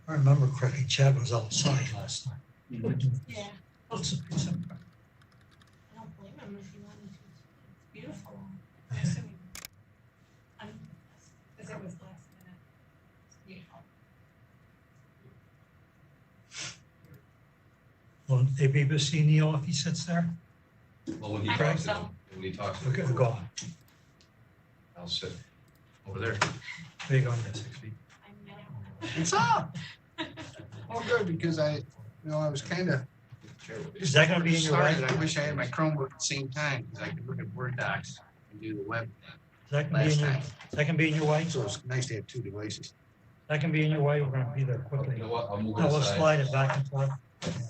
I remember correctly, Chad was outside last night. Yeah, What's the I don't blame him if he wanted to. It's beautiful. I'm assuming. Because it was last minute. It's beautiful. Will they be able to see Neil if he sits there? Well, when he I talks hope to him, when he talks to Okay, him, go on. I'll sit over there. There you go, you got 6 feet. What's up? All good, because I was kind of. Is that gonna be in your way? I wish I had my Chromebook at the same time, because I could look at Word docs and do the web That can be in your, that can be in your way? so it's nice to have two devices. That can be in your way, we're gonna be there You quickly. know what, I'll move No, it we'll aside. slide it back and forth.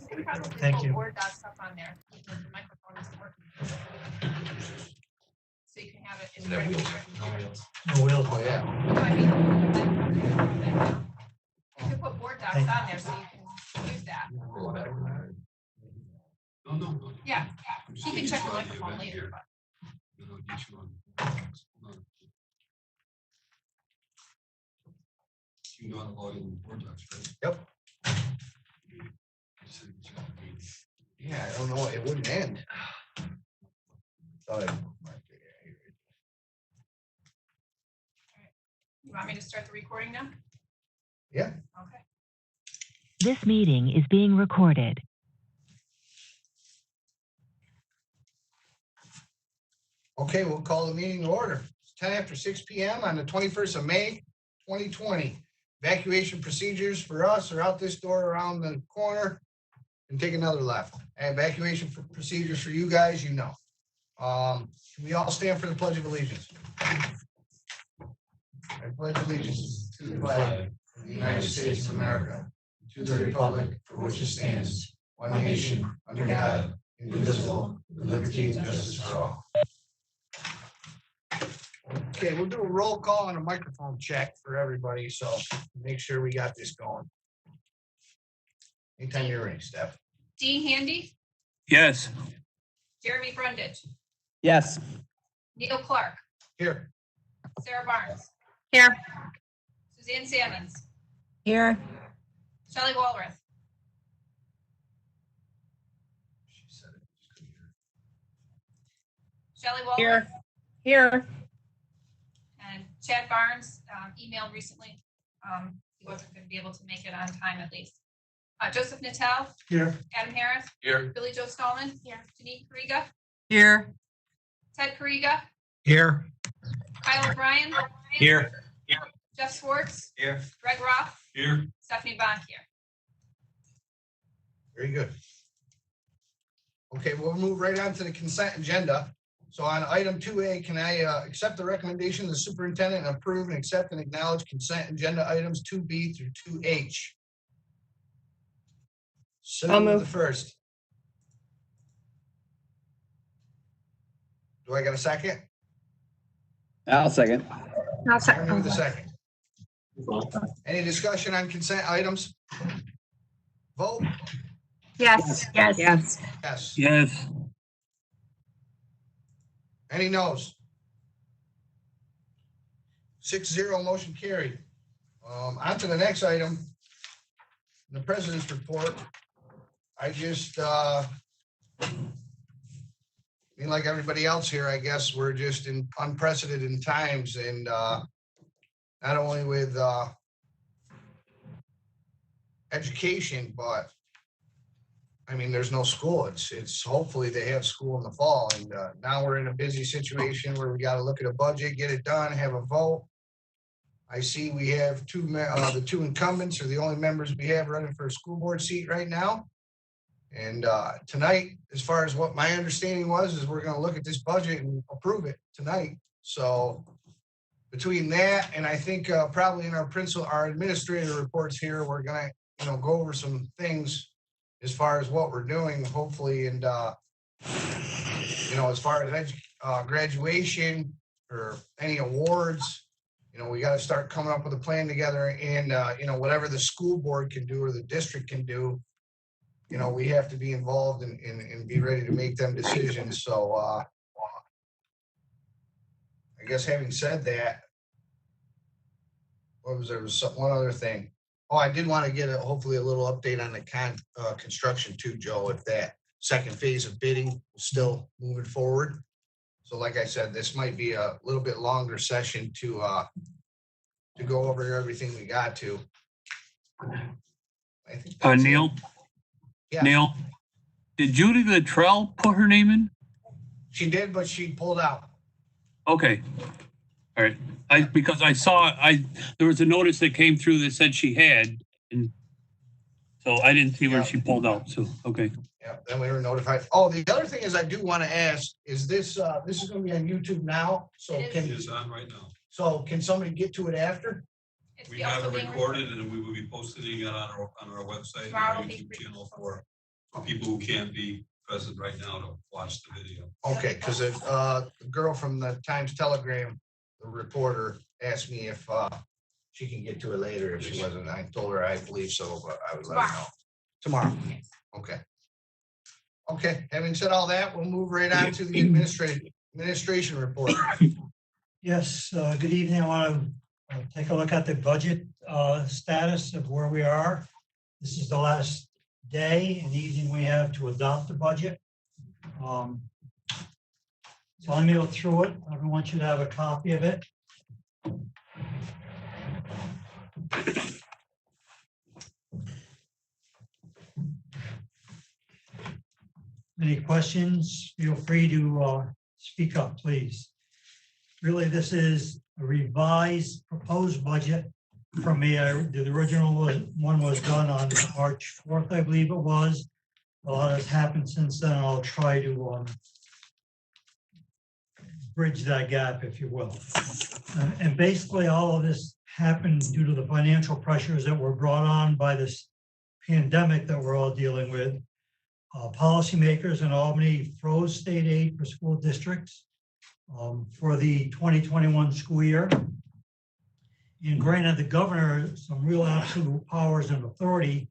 You can probably Thank put you. Word doc stuff on there. The microphone isn't working. So you can have it in Is there front of wheels? you. No wheels. No wheels. Oh, yeah. No, I mean, you can put Word docs on there so you can use that. Pull it back. No. Yeah, you can check the microphone later, but. You know how to log in Word docs, right? Yep. Yeah, I don't know, it wouldn't end. Thought I marked it. You want me to start the recording now? Yeah. Okay. This meeting is being recorded. Okay, we'll call the meeting to order. It's 10 after 6 p.m. on the 21st of May, 2020. Evacuation procedures for us are out this door around the corner and take another left. Evacuation procedures for you guys, you know. Can we all stand for the Pledge of Allegiance? I pledge allegiance to the flag of the United States of America, to the republic for which it stands, one nation, under God, indivisible, with liberty and justice for all. Okay, we'll do a roll call and a microphone check for everybody, so make sure we got this going. Anytime you're ready, Steph. Dean Handy, Yes. Jeremy Brundage, Yes. Neil Clark, Here. Sarah Barnes, Here. Suzanne Sammons, Here. Shelley Walrath, She said it. Just couldn't hear Shelley Walrath, Here. Here. and Chad Barnes emailed recently. He wasn't going to be able to make it on time at least. Joseph Natal, Here. Adam Harris, Here. Billy Joe Stallman, Janine Kariga, Here. Ted Kariga, Here. Kyle O'Brien, Here. Jeff Swartz, Here. Greg Roth, Here. Stephanie Bond here. Very good. Okay, we'll move right on to the consent agenda. So on item 2A, can I accept the recommendation of the superintendent and approve and accept and acknowledge consent agenda items 2B through 2H? So the first. Do I got a second? I'll second. Jeremy with a second. Any discussion on consent items? Vote? Yes. Yes. Yes. Yes. Yes. Any noes? 6-0, motion carried. On to the next item. The president's report. I just, like everybody else here, I guess we're just in unprecedented times, and not only with education, but I mean, there's no school. It's hopefully they have school in the fall, and now we're in a busy situation where we got to look at a budget, get it done, have a vote. I see we have the two incumbents are the only members we have running for a school board seat right now. And tonight, as far as what my understanding was, is we're going to look at this budget and approve it tonight. So between that and I think probably in our administrator reports here, we're going to go over some things as far as what we're doing, hopefully, and as far as graduation or any awards, we got to start coming up with a plan together, and whatever the school board can do or the district can do, we have to be involved and be ready to make them decisions. So I guess having said that, there was one other thing. Oh, I did want to get hopefully a little update on the construction too, Joe, if that second phase of bidding is still moving forward. So like I said, this might be a little bit longer session to go over everything we got to. I think that's it. Neil, Yeah, Neil, did Judy Luttrell put her name in? she did, but she pulled out. Okay. All right. Because I saw, there was a notice that came through that said she had, and so I didn't see where Yeah. she pulled out. So, okay. Yeah, then we were notified. Oh, the other thing is I do want to ask, is this is going to be on YouTube now? So It is. It can, is on right now. so can somebody get to it after? It's We also have it being recorded and we will be posting it on our website and Tomorrow our will be YouTube channel for people who can't be present right now to watch the video. Okay, because the girl from the Times Telegram, the reporter, asked me if she can get to it later if she wasn't. I told her I believe so, but I would let her know. Tomorrow. Yes. Okay. Okay, having said all that, we'll move right on to the administration report. Yes, good evening. I want to take a look at the budget status of where we are. This is the last day and evening we have to adopt the budget. So let me go through it. I want you to have a copy of it. Any questions? Feel free to speak up, please. Really, this is a revised proposed budget from me. The original one was done on March 4th, I believe it was. A lot has happened since then. I'll try to bridge that gap, if you will. And basically, all of this happened due to the financial pressures that were brought on by this pandemic that we're all dealing with. Policymakers in Albany froze state aid for school districts for the 2021 school year. And granted the governor some real absolute powers and authority,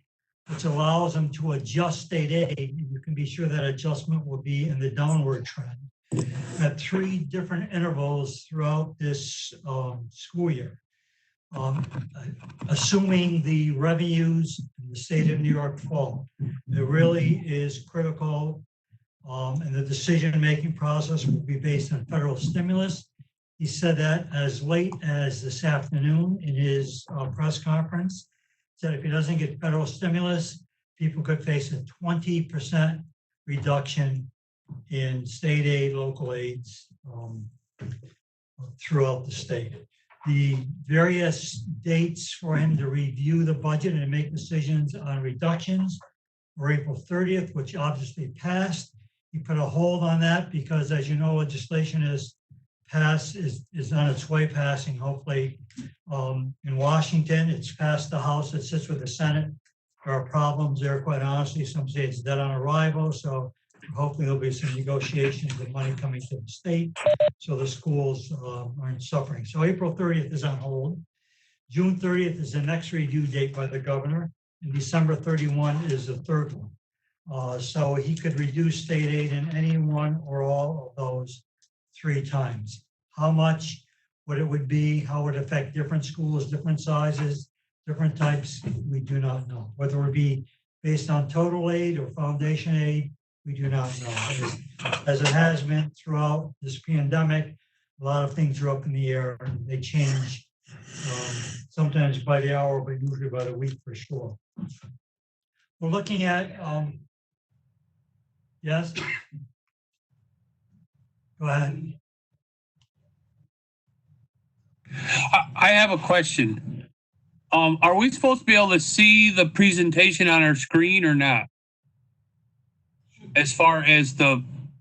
which allows them to adjust state aid. And you can be sure that adjustment will be in the downward trend at 3 different intervals throughout this school year. Assuming the revenues in the state of New York fall, it really is critical, and the decision-making process will be based on federal stimulus. He said that as late as this afternoon in his press conference. Said if he doesn't get federal stimulus, people could face a 20% reduction in state aid, local aids throughout the state. The various dates for him to review the budget and make decisions on reductions were April 30th, which obviously passed. He put a hold on that because, as you know, legislation is on its way passing, hopefully, in Washington. It's passed the House, it sits with the Senate. There are problems there, quite honestly. Some say it's dead on arrival, so hopefully there'll be some negotiations and money coming to the state so the schools aren't suffering. So April 30th is on hold. June 30th is the next review date by the governor, and December 31 is the third one. So he could reduce state aid in any one or all of those 3 times. How much, what it would be, how it would affect different schools, different sizes, different types, we do not know. Whether it would be based on total aid or foundation aid, we do not know. As it has been throughout this pandemic, a lot of things are up in the air and they change sometimes by the hour, but usually by the week for sure. We're looking at, yes? Go ahead. I have a question. Are we supposed to be able to see the presentation on our screen or not? As far as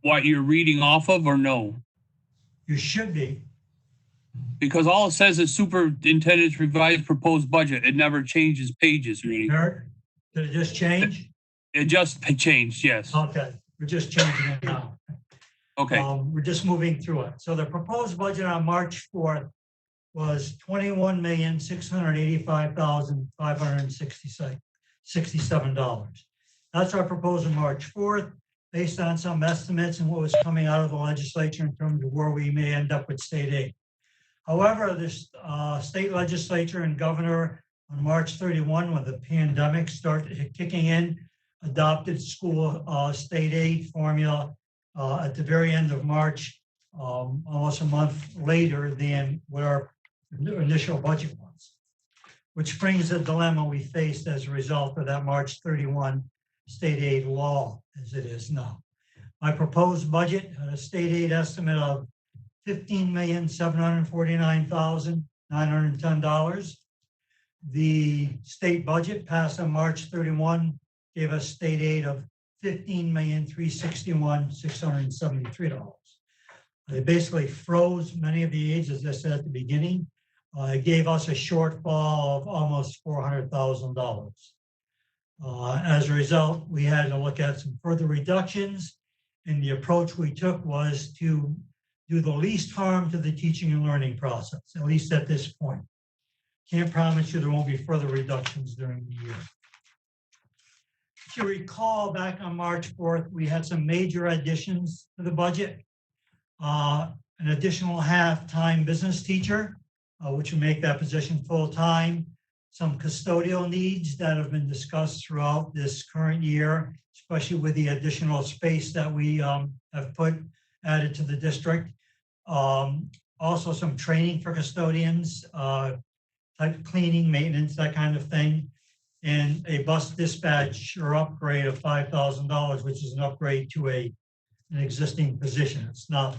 what you're reading off of, or no? You should be. Because all it says is superintendent's revised proposed budget. It never changes pages or anything. Eric, did it just change? It just changed, yes. Okay, we're just changing it now. Okay. We're just moving through it. So the proposed budget on March 4th was $21,685,567. That's our proposal March 4th, based on some estimates and what was coming out of the legislature in terms of where we may end up with state aid. However, this state legislature and governor on March 31, when the pandemic started kicking in, adopted school state aid formula at the very end of March, almost a month later than what our initial budget was, which brings the dilemma we faced as a result of that March 31 state aid law as it is now. My proposed budget had a state aid estimate of $15,749,910. The state budget passed on March 31 gave us state aid of $15,361,673. It basically froze many of the aids, as I said at the beginning. It gave us a shortfall of almost $400,000. As a result, we had to look at some further reductions, and the approach we took was to do the least harm to the teaching and learning process, at least at this point. Can't promise you there won't be further reductions during the year. If you recall, back on March 4th, we had some major additions to the budget. An additional half-time business teacher, which would make that position full-time. Some custodial needs that have been discussed throughout this current year, especially with the additional space that we have added to the district. Also some training for custodians, type cleaning, maintenance, that kind of thing. And a bus dispatch or upgrade of $5,000, which is an upgrade to an existing position. It's not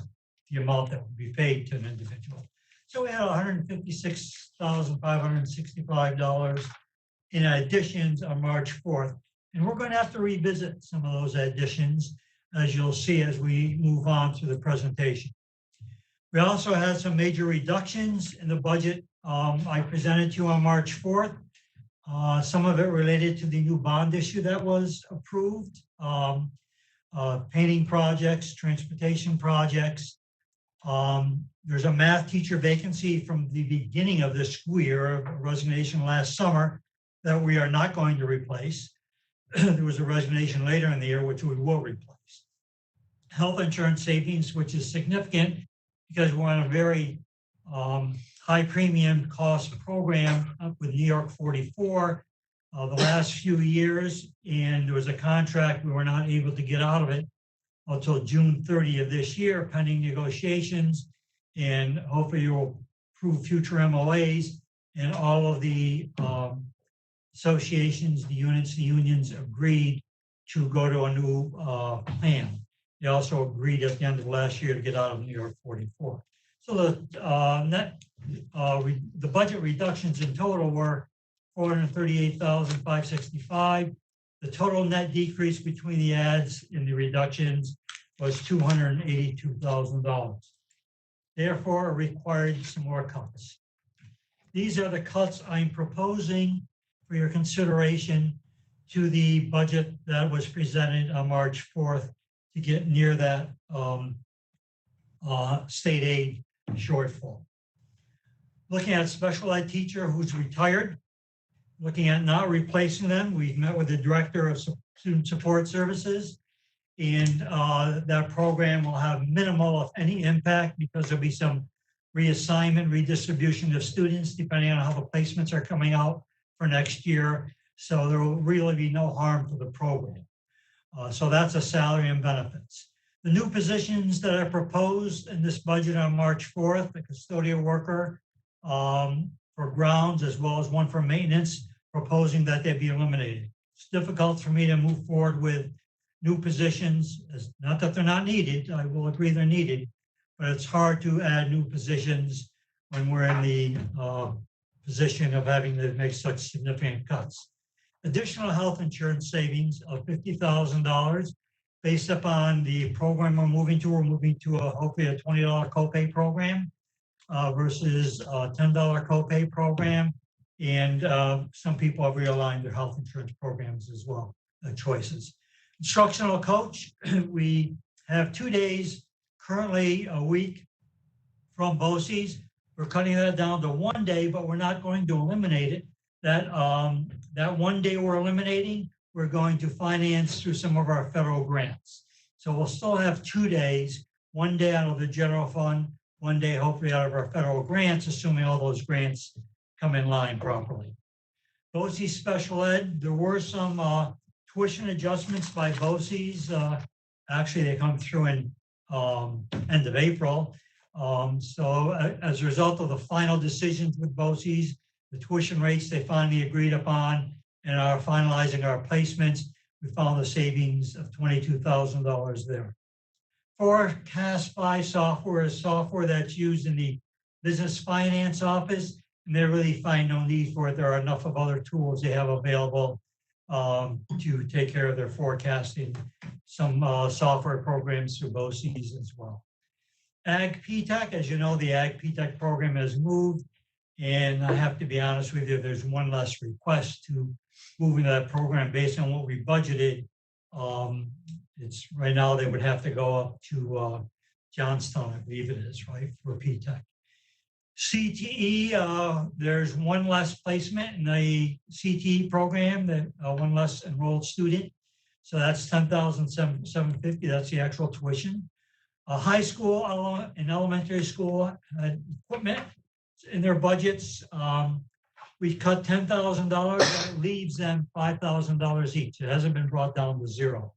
the amount that would be paid to an individual. So we had $156,565 in additions on March 4th. And we're going to have to revisit some of those additions, as you'll see as we move on through the presentation. We also had some major reductions in the budget I presented to you on March 4th. Some of it related to the new bond issue that was approved, painting projects, transportation projects. There's a math teacher vacancy from the beginning of this school year, a resignation last summer that we are not going to replace. There was a resignation later in the year, which we will replace. Health insurance savings, which is significant because we're on a very high premium cost program with New York 44 the last few years, and there was a contract we were not able to get out of it until June 30 of this year, pending negotiations, and hopefully you'll approve future MOAs, and all of the associations, the units, the unions agreed to go to a new plan. They also agreed at the end of last year to get out of New York 44. So the the budget reductions in total were $438,565. The total net decrease between the adds and the reductions was $282,000. Therefore, it required some more cuts. These are the cuts I'm proposing for your consideration to the budget that was presented on March 4th to get near that state aid shortfall. Looking at special ed teacher who's retired, looking at not replacing them. We've met with the director of student support services, and that program will have minimal, if any, impact because there'll be some reassignment, redistribution of students depending on how the placements are coming out for next year. So there will really be no harm to the program. So that's a salary and benefits. The new positions that are proposed in this budget on March 4th, the custodial worker for grounds, as well as one for maintenance, proposing that they be eliminated. It's difficult for me to move forward with new positions, not that they're not needed, I will agree they're needed, but it's hard to add new positions when we're in the position of having to make such significant cuts. Additional health insurance savings of $50,000 based upon the program we're moving to. We're moving to hopefully a $20 copay program versus a $10 copay program. And some people have realigned their health insurance programs as well, choices. Instructional coach, we have 2 days currently a week from BOCES. We're cutting that down to 1 day, but we're not going to eliminate it. That 1 day we're eliminating, we're going to finance through some of our federal grants. So we'll still have 2 days, 1 day out of the general fund, 1 day hopefully out of our federal grants, assuming all those grants come in line properly. BOCES special ed, there were some tuition adjustments by BOCES. Actually, they come through in end of April. So as a result of the final decisions with BOCES, the tuition rates they finally agreed upon and are finalizing our placements, we found the savings of $22,000 there. Forecast 5 software is software that's used in the business finance office, and they really find no need for it. There are enough of other tools they have available to take care of their forecasting. Some software programs through BOCES as well. Ag PTech, as you know, the Ag PTech program has moved, and I have to be honest with you, there's one less request to move into that program based on what we budgeted. It's right now they would have to go up to Johnstown, I believe it is, right, for PTech. CTE, there's one less placement in the CTE program, that one less enrolled student. So that's $10,750. That's the actual tuition. High school and elementary school equipment in their budgets. We cut $10,000. That leaves them $5,000 each. It hasn't been brought down to zero.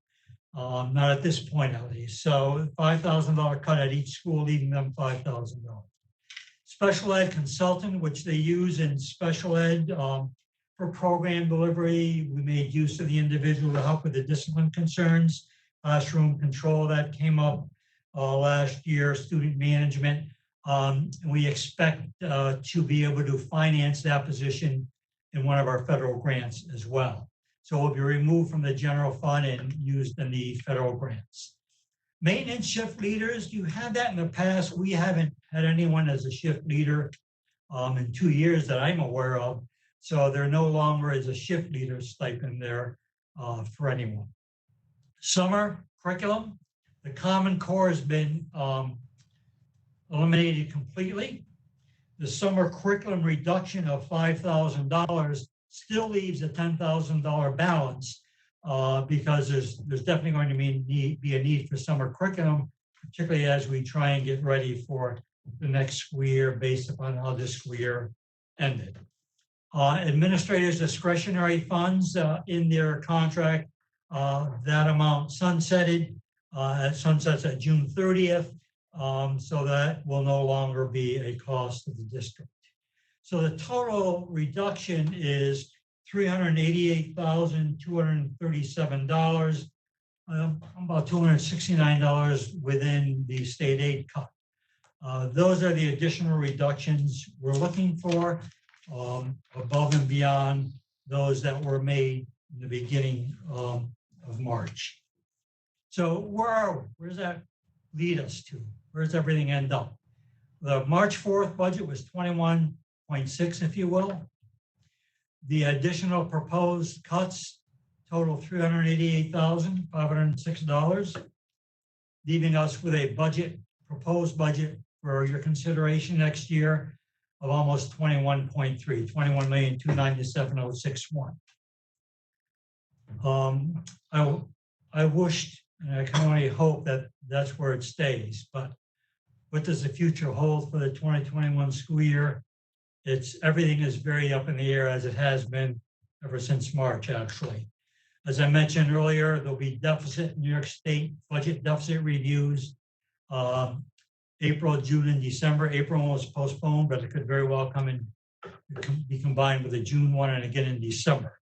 Not at this point, at least. So $5,000 cut at each school, leaving them $5,000. Special ed consultant, which they use in special ed for program delivery. We made use of the individual to help with the discipline concerns, classroom control that came up last year, student management. We expect to be able to finance that position in one of our federal grants as well. So it will be removed from the general fund and used in the federal grants. Maintenance shift leaders, you had that in the past. We haven't had anyone as a shift leader in 2 years that I'm aware of. So there no longer is a shift leader stipend there for anyone. Summer curriculum, the Common Core has been eliminated completely. The summer curriculum reduction of $5,000 still leaves a $10,000 balance because there's definitely going to be a need for summer curriculum, particularly as we try and get ready for the next school year based upon how this school year ended. Administrators' discretionary funds in their contract, that amount sunsets at June 30th, so that will no longer be a cost to the district. So the total reduction is $388,237, about $269 within the state aid cut. Those are the additional reductions we're looking for above and beyond those that were made in the beginning of March. So where are we? Where does that lead us to? Where does everything end up? The March 4th budget was 21.6, if you will. The additional proposed cuts total $388,506, leaving us with a proposed budget for your consideration next year of almost 21.3, 21,297,061. I wished, and I can only hope that that's where it stays, but what does the future hold for the 2021 school year? Everything is very up in the air, as it has been ever since March, actually. As I mentioned earlier, there'll be deficit in New York State budget deficit reviews. April, June, and December. April was postponed, but it could very well be combined with the June one and again in December.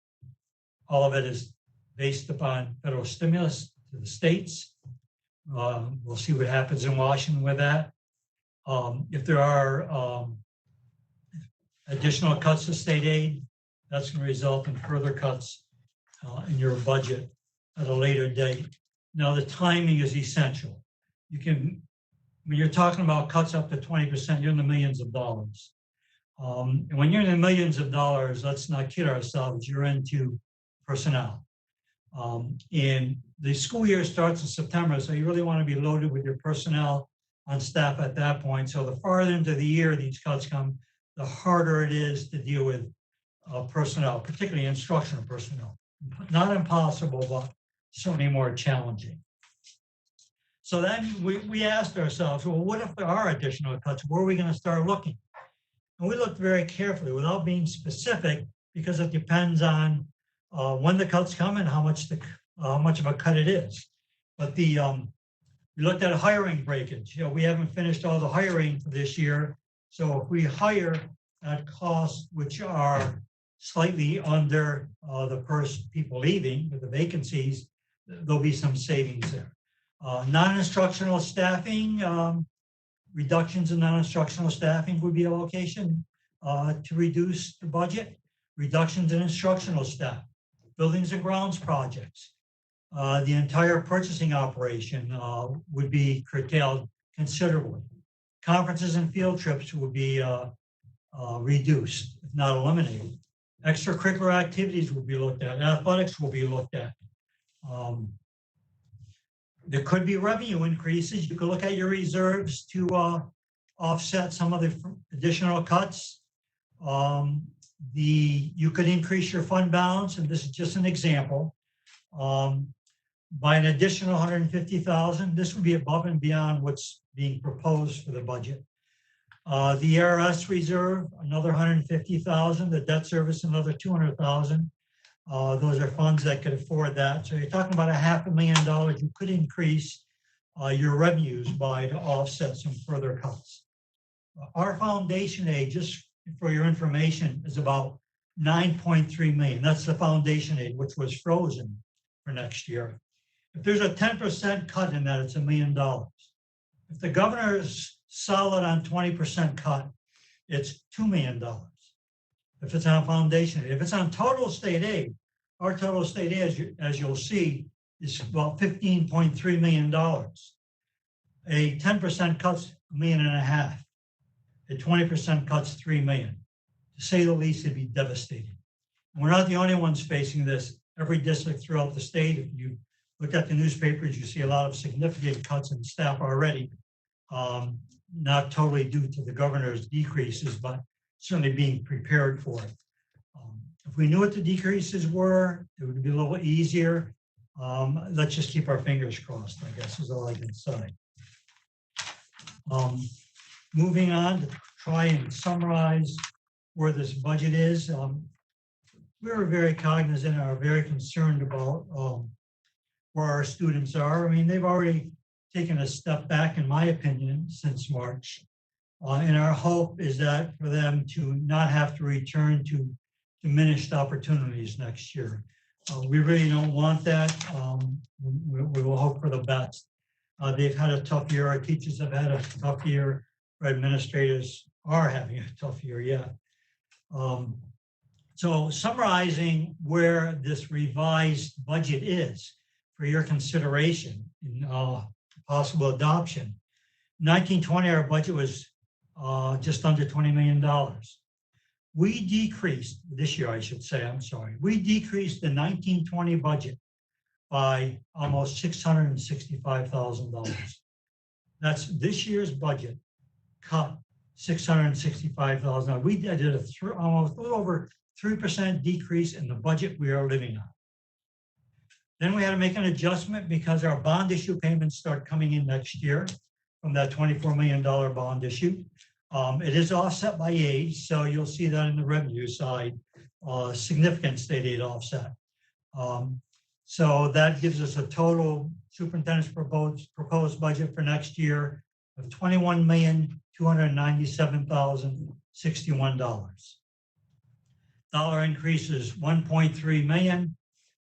All of it is based upon federal stimulus to the states. We'll see what happens in Washington with that. If there are additional cuts to state aid, that's going to result in further cuts in your budget at a later date. Now, the timing is essential. When you're talking about cuts up to 20%, you're in the millions of dollars. And when you're in the millions of dollars, let's not kid ourselves, you're into personnel. And the school year starts in September, so you really want to be loaded with your personnel on staff at that point. So the farther into the year these cuts come, the harder it is to deal with personnel, particularly instructional personnel. Not impossible, but certainly more challenging. So then we asked ourselves, well, what if there are additional cuts? Where are we going to start looking? And we looked very carefully, without being specific, because it depends on when the cuts come and how much of a cut it is. But we looked at hiring breakage. You know, we haven't finished all the hiring for this year. So if we hire at costs which are slightly under the first people leaving with the vacancies, there'll be some savings there. Non-instructional staffing, reductions in non-instructional staffing would be a location to reduce the budget. Reductions in instructional staff, buildings and grounds projects. The entire purchasing operation would be curtailed considerably. Conferences and field trips would be reduced, if not eliminated. Extracurricular activities will be looked at. Athletics will be looked at. There could be revenue increases. You could look at your reserves to offset some of the additional cuts. You could increase your fund balance, and this is just an example, by an additional 150,000. This would be above and beyond what's being proposed for the budget. The ARS reserve, another 150,000. The debt service, another 200,000. Those are funds that could afford that. So you're talking about $500,000 you could increase your revenues by to offset some further cuts. Our foundation aid, just for your information, is about 9.3 million. That's the foundation aid, which was frozen for next year. If there's a 10% cut in that, it's $1 million. If the governor is solid on 20% cut, it's $2 million. If it's on foundation aid. If it's on total state aid, our total state aid, as you'll see, is about $15.3 million. A 10% cut's $1.5 million. A 20% cut's $3 million. To say the least, it'd be devastating. We're not the only ones facing this. Every district throughout the state, if you look at the newspapers, you see a lot of significant cuts in staff already. Not totally due to the governor's decreases, but certainly being prepared for it. If we knew what the decreases were, it would be a little easier. Let's just keep our fingers crossed, I guess, is all I can say. Moving on to try and summarize where this budget is. We're very cognizant and are very concerned about where our students are. I mean, they've already taken a step back, in my opinion, since March. And our hope is that for them to not have to return to diminished opportunities next year. We really don't want that. We will hope for the best. They've had a tough year. Our teachers have had a tough year. Our administrators are having a tough year, yeah. So summarizing where this revised budget is for your consideration in possible adoption. 1920, our budget was just under $20 million. We decreased, this year I should say, I'm sorry, we decreased the 1920 budget by almost $665,000. That's this year's budget cut $665,000. We did almost a little over 3% decrease in the budget we are living on. Then we had to make an adjustment because our bond issue payments start coming in next year from that $24 million bond issue. It is offset by age, so you'll see that in the revenue side, significant state aid offset. So that gives us a total superintendent's proposed budget for next year of $21,297,061. Dollar increase is 1.3 million.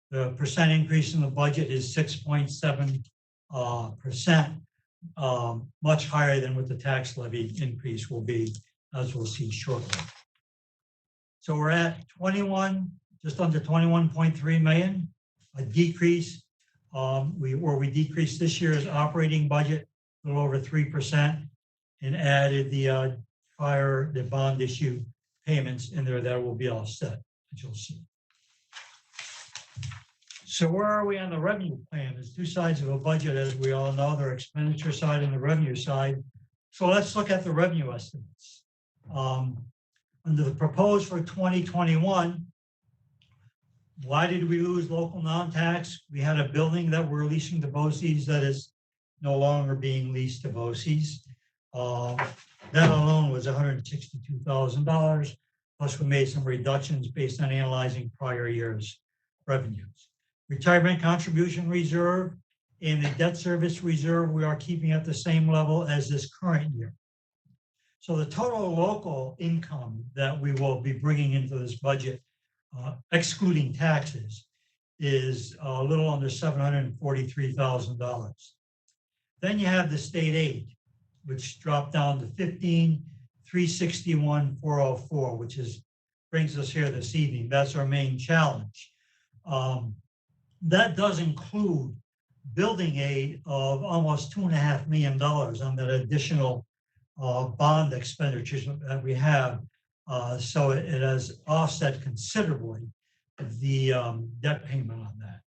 The percent increase in the budget is 6.7%, much higher than what the tax levy increase will be, as we'll see shortly. So we're at just under 21.3 million, a decrease. We decreased this year's operating budget a little over 3% and added the bond issue payments in there that will be offset, as you'll see. So where are we on the revenue plan? There's two sides of a budget, as we all know, the expenditure side and the revenue side. So let's look at the revenue estimates. Under the proposed for 2021, why did we lose local non-tax? We had a building that we're leasing to BOCES that is no longer being leased to BOCES. That alone was $162,000. Plus, we made some reductions based on analyzing prior year's revenues. Retirement contribution reserve and the debt service reserve, we are keeping at the same level as this current year. So the total local income that we will be bringing into this budget, excluding taxes, is a little under $743,000. Then you have the state aid, which dropped down to $15,361,404, which brings us here this evening. That's our main challenge. That does include building aid of almost $2.5 million on that additional bond expenditures that we have. So it has offset considerably the debt payment on that.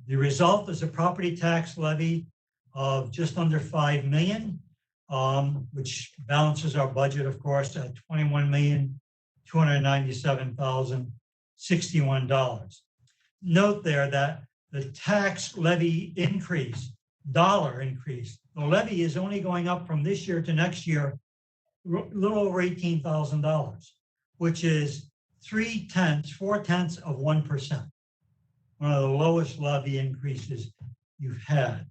The result is a property tax levy of just under 5 million, which balances our budget, of course, at $21,297,061. Note there that the tax levy increase, dollar increase, the levy is only going up from this year to next year, a little over $18,000, which is 4/10 of 1%. One of the lowest levy increases you've had.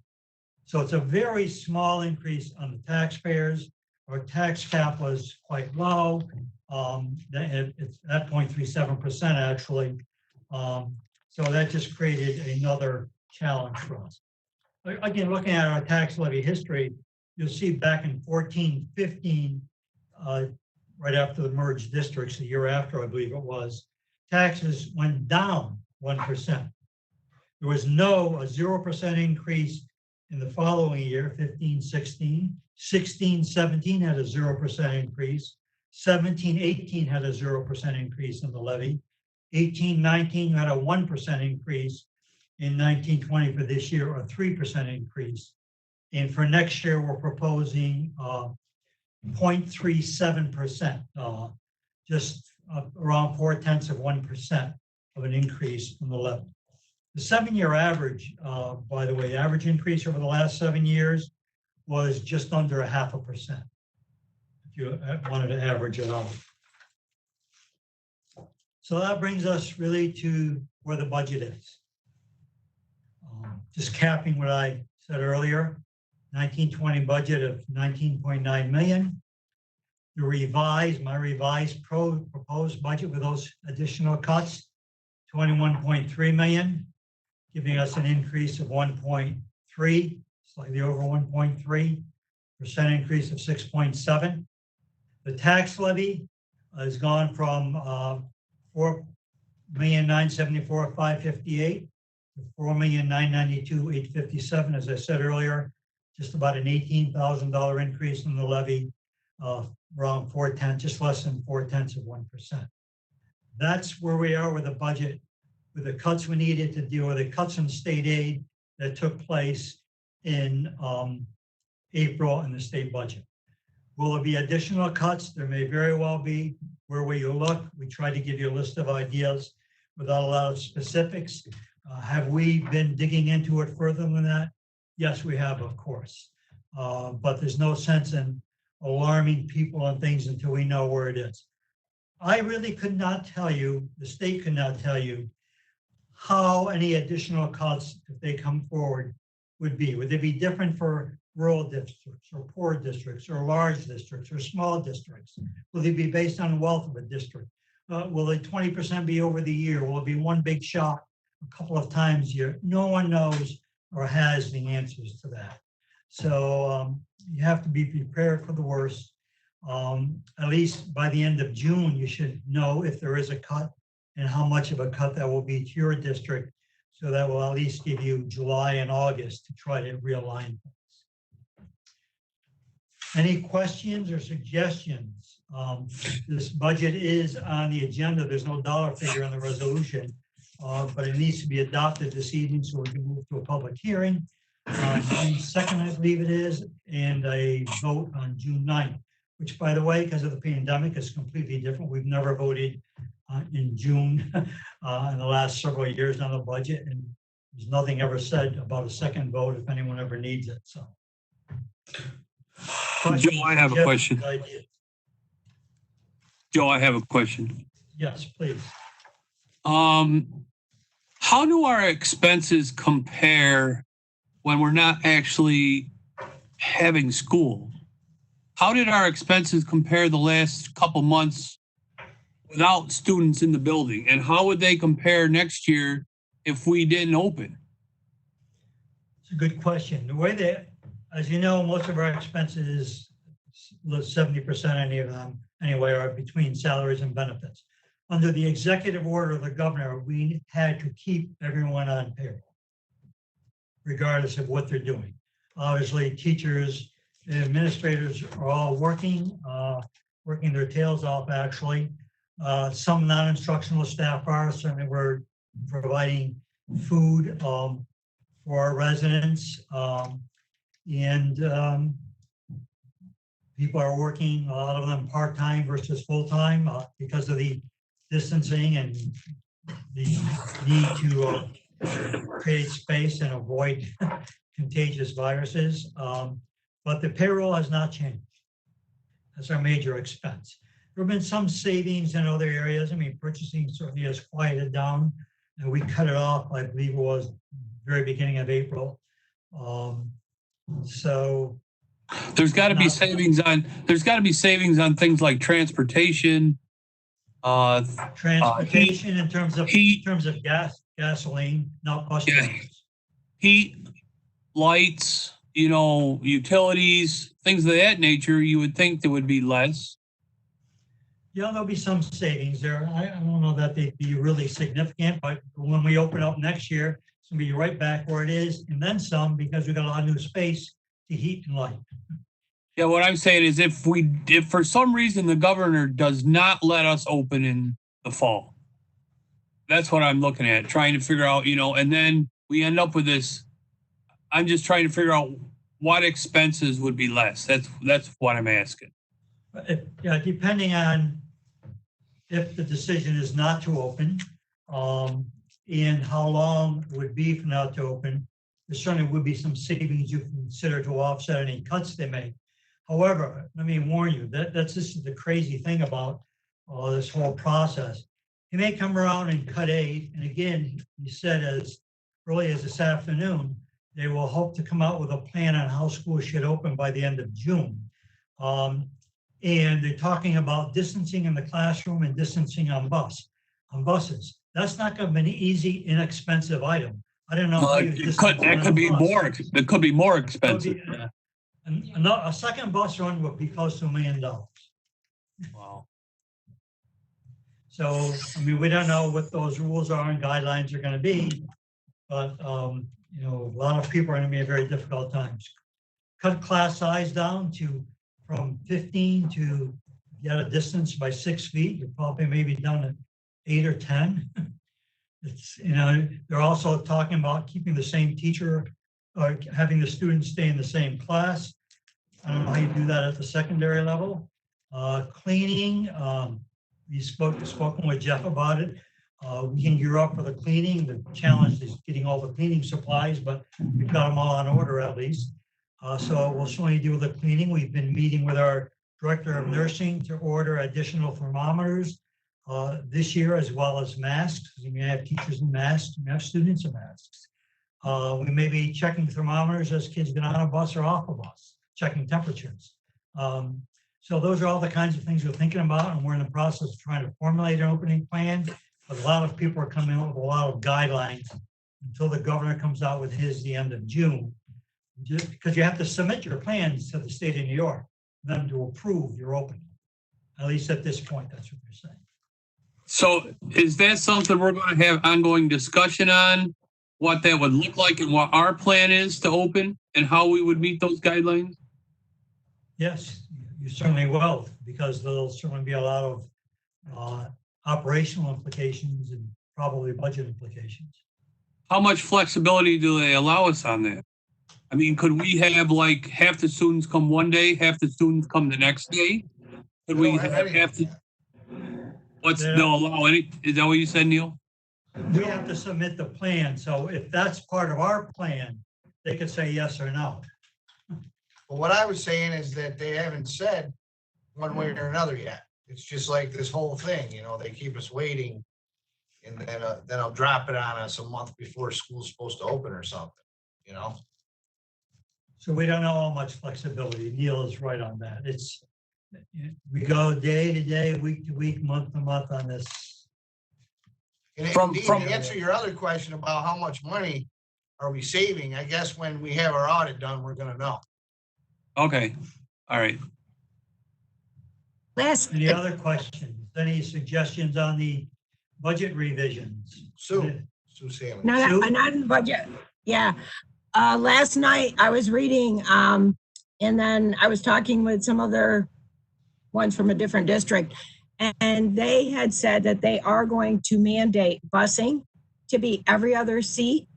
So it's a very small increase on the taxpayers. Our tax cap was quite low. It's at 0.37% actually. So that just created another challenge for us. Again, looking at our tax levy history, you'll see back in 14-15, right after the merged districts, the year after, I believe it was, taxes went down 1%. There was a 0% increase in the following year, 15-16. 16-17 had a 0% increase. 17-18 had a 0% increase in the levy. 18-19 had a 1% increase. In 19-20 for this year, a 3% increase. And for next year, we're proposing 0.37%, just around 0.4 of 1% of an increase in the levy. The 7-year average, by the way, average increase over the last 7 years was just under 0.5%, if you wanted to average it out. So that brings us really to where the budget is. Just capping what I said earlier, 19-20 budget of 19.9 million. My revised proposed budget with those additional cuts, 21.3 million, giving us an increase of 1.3, slightly over 1.3%, increase of 6.7. The tax levy has gone from 4,974,558 to 4,992,857. As I said earlier, just about an $18,000 increase in the levy, around 4/10, just less than 4/10 of 1%. That's where we are with the budget, with the cuts we needed to deal with, the cuts in state aid that took place in April in the state budget. Will there be additional cuts? There may very well be. Where will you look? We tried to give you a list of ideas without a lot of specifics. Have we been digging into it further than that? Yes, we have, of course. But there's no sense in alarming people on things until we know where it is. I really could not tell you, the state could not tell you how any additional cuts, if they come forward, would be. Would they be different for rural districts or poor districts or large districts or small districts? Will they be based on wealth of a district? Will the 20% be over the year? Will it be one big shock a couple of times a year? No one knows or has the answers to that. So you have to be prepared for the worst. At least by the end of June, you should know if there is a cut and how much of a cut that will be to your district. So that will at least give you July and August to try to realign things. Any questions or suggestions? This budget is on the agenda. There's no dollar figure on the resolution, but it needs to be adopted this evening so we can move to a public hearing. June 2nd, I believe it is, and a vote on June 9th, which, by the way, because of the pandemic, is completely different. We've never voted in June in the last several years on the budget, and there's nothing ever said about a second vote if anyone ever needs it. So, Joe, I have a question. Joe, I have a question. Yes, please. How do our expenses compare when we're not actually having school? How did our expenses compare the last couple months without students in the building? And how would they compare next year if we didn't open? It's a good question. The way that, as you know, most of our expenses, 70%, any of them anyway, are between salaries and benefits. Under the executive order of the governor, we had to keep everyone on payroll, regardless of what they're doing. Obviously, teachers, administrators are all working their tails off, actually. Some non-instructional staff are. Certainly, we're providing food for our residents. People are working, a lot of them part-time versus full-time because of the distancing and the need to create space and avoid contagious viruses. But the payroll has not changed. That's our major expense. There have been some savings in other areas. I mean, purchasing certainly has quieted down, and we cut it off, I believe it was very beginning of April. So There's got to be savings on things like transportation. Transportation in terms of heat, gasoline, not bus Yeah. drivers. Heat, lights, utilities, things of that nature. You would think there would be less. Yeah, there'll be some savings there. I don't know that they'd be really significant, but when we open up next year, it's gonna be right back where it is, and then some, because we've got a lot of new space to heat and light. Yeah, what I'm saying is if for some reason the governor does not let us open in the fall, that's what I'm looking at, trying to figure out, and then we end up with this. I'm just trying to figure out what expenses would be less. That's what I'm asking. Yeah, depending on if the decision is not to open, and how long it would be for not to open, there certainly would be some savings you can consider to offset any cuts they make. However, let me warn you, this is the crazy thing about this whole process. He may come around and cut aid, and again, he said as early as this afternoon, they will hope to come out with a plan on how schools should open by the end of June. And they're talking about distancing in the classroom and distancing on buses. That's not going to be an easy, inexpensive item. I don't know. It could be more expensive. A second bus run would be close to $1 million. Wow. So, I mean, we don't know what those rules are and guidelines are going to be, but a lot of people are going to be in very difficult times. Cut class size down from 15 to get a distance by 6 feet. You're probably maybe down to 8 or 10. They're also talking about keeping the same teacher or having the students stay in the same class. I don't know how you do that at the secondary level. Cleaning, we spoken with Jeff about it. We can gear up for the cleaning. The challenge is getting all the cleaning supplies, but we've got them all on order at least. So we'll certainly do the cleaning. We've been meeting with our director of nursing to order additional thermometers this year, as well as masks. We may have teachers in masks, we may have students in masks. We may be checking thermometers as kids get on a bus or off a bus, checking temperatures. So those are all the kinds of things we're thinking about, and we're in the process of trying to formulate an opening plan. But a lot of people are coming up with a lot of guidelines until the governor comes out with his the end of June. Just because you have to submit your plans to the state of New York, for them to approve your opening. At least at this point, that's what they're saying. So is that something we're going to have ongoing discussion on, what that would look like and what our plan is to open and how we would meet those guidelines? Yes, you certainly will, because there'll certainly be a lot of operational implications and probably budget implications. How much flexibility do they allow us on that? I mean, could we have like half the students come one day, half the students come the next day? Could we have half the, they'll allow any, is that what you said, Neil? We have to submit the plan. So if that's part of our plan, they could say yes or no. But what I was saying is that they haven't said one way or another yet. it's just like this whole thing, they keep us waiting. And then I'll drop it on us a month before school's supposed to open or something. So we don't know how much flexibility. Neil is right on that. We go day to day, week to week, month to month on this. And From- indeed, from- to answer your other question about how much money are we saving, I guess when we have our audit done, we're gonna know. Okay, all right. Any other questions? Any suggestions on the budget revisions? Sue Salmon. Not in budget. Yeah. Last night I was reading, and then I was talking with some other ones from a different district. And they had said that they are going to mandate busing to be every other seat,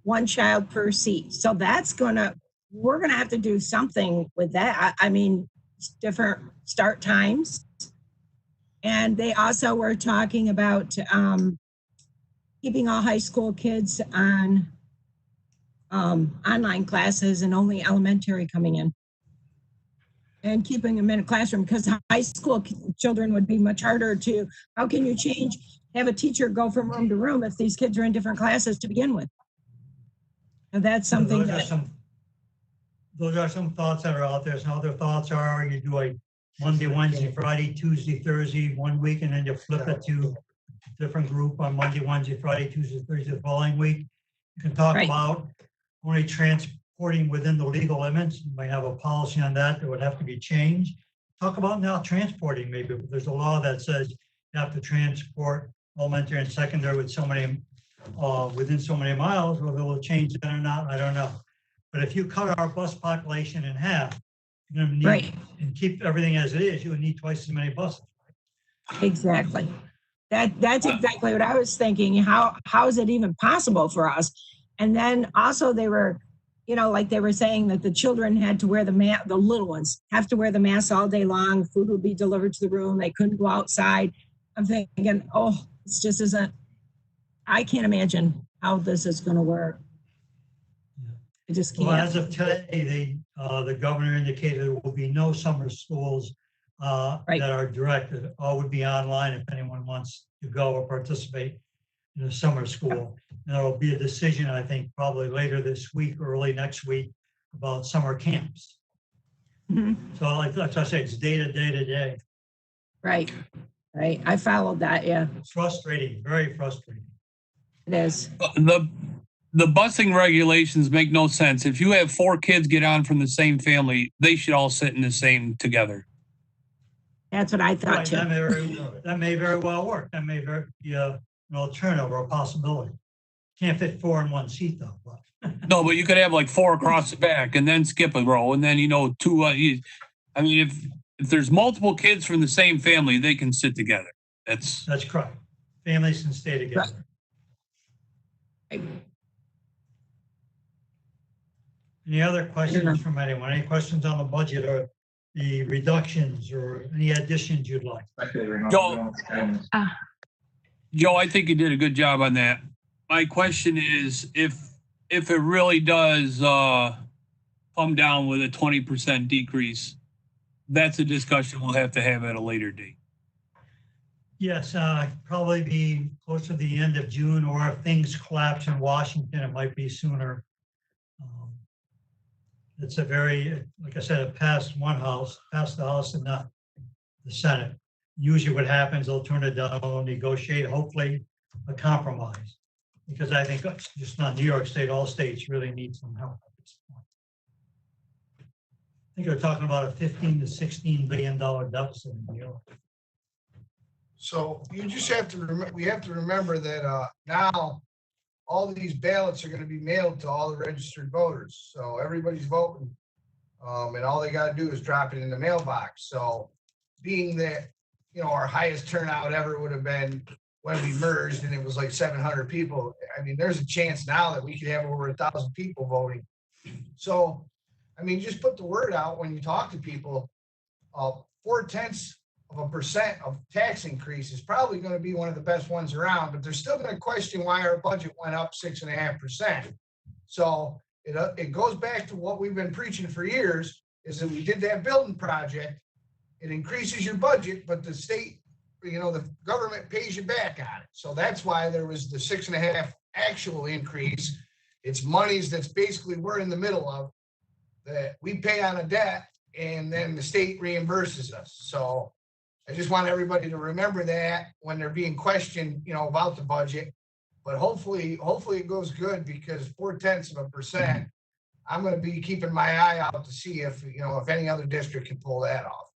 one child per seat. So we're gonna have to do something with that. I mean, different start times. And they also were talking about keeping all high school kids on online classes and only elementary coming in. And keeping them in a classroom, because high school children would be much harder how can you have a teacher go from room to room if these kids are in different classes to begin with? And that's something Those are some thoughts that are out there. Some other thoughts are you do a Monday, Wednesday, Friday, Tuesday, Thursday, 1 week, and then you flip it to a different group on Monday, Wednesday, Friday, Tuesday, Thursday, the following week. You can talk Right. about only transporting within the legal limits. You might have a policy on that would have to be changed. Talk about now transporting, maybe. There's a law that says you have to transport elementary and secondary with within so many miles. Whether they'll change that or not, I don't know. But if you cut our bus population in half, you're gonna need, Right. and keep everything as it is, you would need twice as many buses. Exactly. That's exactly what I was thinking. How is it even possible for us? And then also they were, like they were saying that the children had to wear the little ones have to wear the mask all day long. Food would be delivered to the room. They couldn't go outside. I'm thinking, oh, this just isn't, I can't imagine how this is going to work. I just can't. Well, as of today, the governor indicated there will be no summer schools Right. that are directed. All would be online if anyone wants to go or participate in a summer school. And there will be a decision, I think, probably later this week, or early next week, about summer camps. Mhm. So like I say, it's day to day to day. Right. I followed that. Yeah, It's frustrating, very frustrating. it is. The busing regulations make no sense. If you have 4 kids get on from the same family, they should all sit in the same together. That's what I thought Right, too. that may very well work. That may be an alternative or a possibility. Can't fit 4 in one seat though. But No, but you could have like 4 across the back and then skip a row and then, 2. I mean, if there's multiple kids from the same family, they can sit together. That's correct. Families can stay together. Right. Any other questions from anyone? Any questions on the budget or the reductions or any additions you'd like? Joe, I think you did a good job on that. My question is if it really does come down with a 20% decrease, that's a discussion we'll have to have at a later date. Yes, probably be close to the end of June, or if things collapse in Washington, it might be sooner. It's a very, like I said, it passed the House and not the Senate. Usually what happens, they'll turn it down, negotiate, hopefully a compromise. Because I think just not New York State, all states really need some help at this point. I think they're talking about a $15 to $16 billion deficit in New York. So you just have to we have to remember that now all of these ballots are going to be mailed to all the registered voters. So everybody's voting, and all they got to do is drop it in the mailbox. So being that, our highest turnout ever would have been when we merged and it was like 700 people. I mean, there's a chance now that we could have over 1,000 people voting. So, I mean, just put the word out when you talk to people. 0.4% of tax increase is probably going to be one of the best ones around, but they're still going to question why our budget went up 6.5%. So it goes back to what we've been preaching for years, is that we did that building project it increases your budget, but the state, the government pays you back on it. So that's why there was the 6.5 actual increase. It's monies that's basically we're in the middle of that we pay on a debt and then the state reimburses us. So I just want everybody to remember that when they're being questioned, about the budget. But hopefully it goes good because 0.4%, I'm going to be keeping my eye out to see if any other district can pull that off.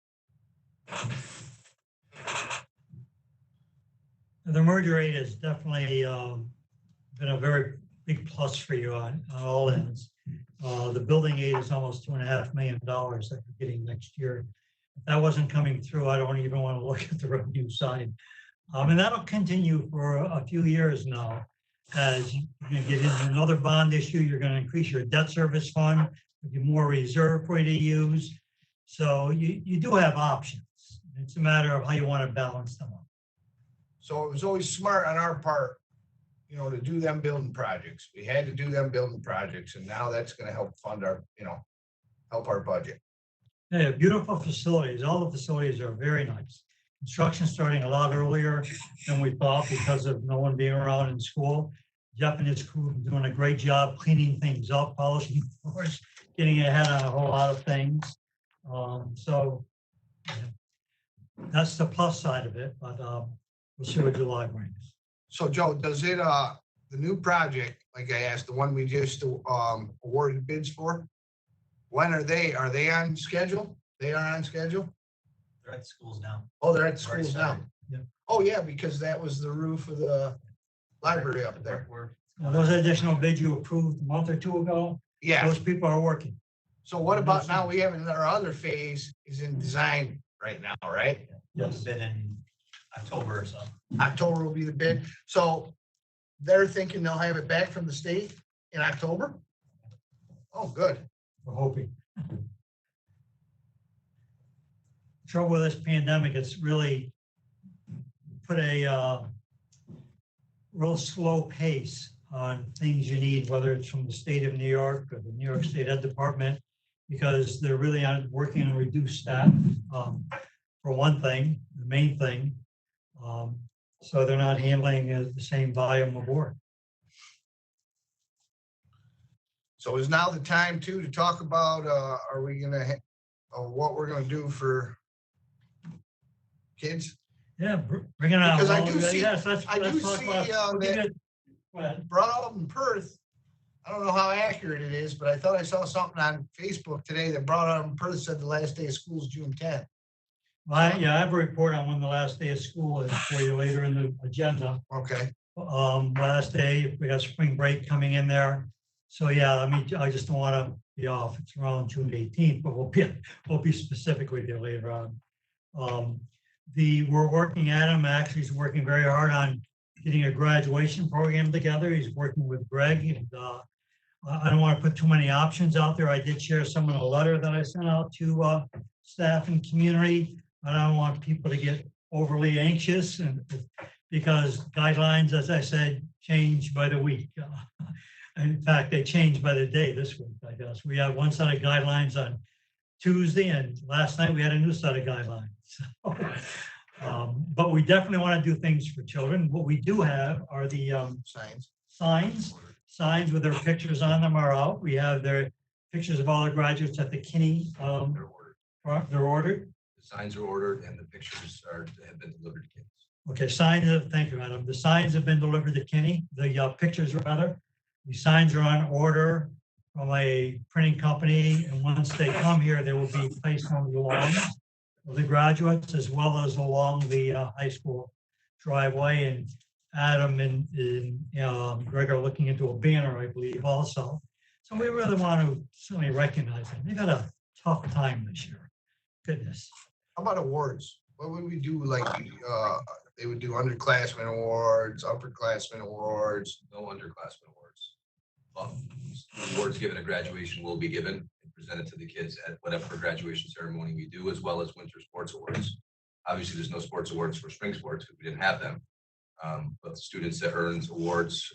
The merger rate has definitely been a very big plus for you on all ends. The building aid is almost $2.5 million that you're getting next year. If that wasn't coming through, I don't even want to look at the revenue side. And that'll continue for a few years now. As you're going to get into another bond issue, you're going to increase your debt service fund, give more reserve for you to use. So you do have options. It's a matter of how you want to balance them up. So it was always smart on our part, to do them building projects. We had to do them building projects, and now that's going to help fund our, help our budget. Yeah, beautiful facilities. All the facilities are very nice. Construction starting a lot earlier than we thought because of no one being around in school. Jeff and his crew are doing a great job cleaning things up, polishing floors, getting ahead on a whole lot of things. So that's the plus side of it, but we'll see what July brings. So Joe, does it, the new project, like I asked, the one we just awarded bids for, when are they on schedule? They are on schedule? They're at the schools now. Oh, they're at the schools now. Yeah. Oh, yeah, because that was the roof of the library up there. Now, those additional bids you approved a month or two ago, Yeah. those people are working. So what about now? We have our other phase is in design right now, right? Yes. Been in October or so. October will be the bid. So they're thinking they'll have it back from the state in October? Oh, good. We're hoping. Trouble with this pandemic, it's really put a real slow pace on things you need, whether it's from the state of New York or the New York State Ed Department, because they're really working on reduced staff, for one thing, the main thing. So they're not handling the same volume of work. So is now the time to talk about, are we gonna, what we're gonna do for kids? Yeah, bring it on. Because I do see, Yes, I do talk see about- that Go ahead. brought up in Perth. I don't know how accurate it is, but I thought I saw something on Facebook today that brought up in Perth said the last day of school is June 10th. I have a report on when the last day of school is for you later in the agenda. Okay. Last day, we got spring break coming in there. So yeah, I just don't want to be off. It's around June 18th, but we'll be specific with you later on. We're working, Adam actually is working very hard on getting a graduation program together. He's working with Greg, and I don't want to put too many options out there. I did share some in a letter that I sent out to staff and community. I don't want people to get overly anxious, and because guidelines, as I said, change by the week. In fact, they change by the day this week, I guess. We have one set of guidelines on Tuesday, and last night we had a new set of guidelines. But we definitely want to do things for children. What we do have are the signs with their pictures on them are out. We have their pictures of all the graduates at the Kinney. They're ordered. The signs are ordered and the pictures have been delivered to kids. Okay, thank you, Adam. The signs have been delivered to Kinney, the pictures rather. The signs are on order from a printing company, and once they come here, they will be placed on the lawns of the graduates as well as along the high school driveway. And Adam and Greg are looking into a banner, I believe, also. So we really want to certainly recognize them. They've had a tough time this year. Goodness. How about awards? What would we do? Like, they would do underclassmen awards, upperclassmen awards. No underclassmen awards. Awards given at graduation will be given and presented to the kids at whatever graduation ceremony we do, as well as winter sports awards. Obviously, there's no sports awards for spring sports because we didn't have them. But the students that earns awards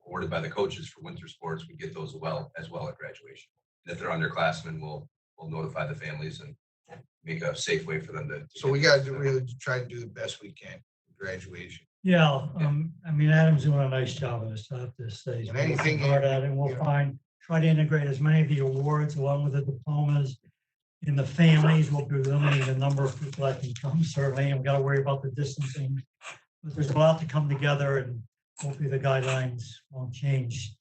awarded by the coaches for winter sports, we get those as well at graduation. And if they're underclassmen, we'll notify the families and make a safe way for them to. So we got to really try to do the best we can, with graduation. Yeah, I mean, Adam's doing a nice job of this, I have to say. He's And anything working hard at it, and we'll you- try to integrate as many of the awards along with the diplomas in the families. We'll be limiting the number of people that can come, certainly, and we got to worry about the distancing. But there's a lot to come together, and hopefully the guidelines won't change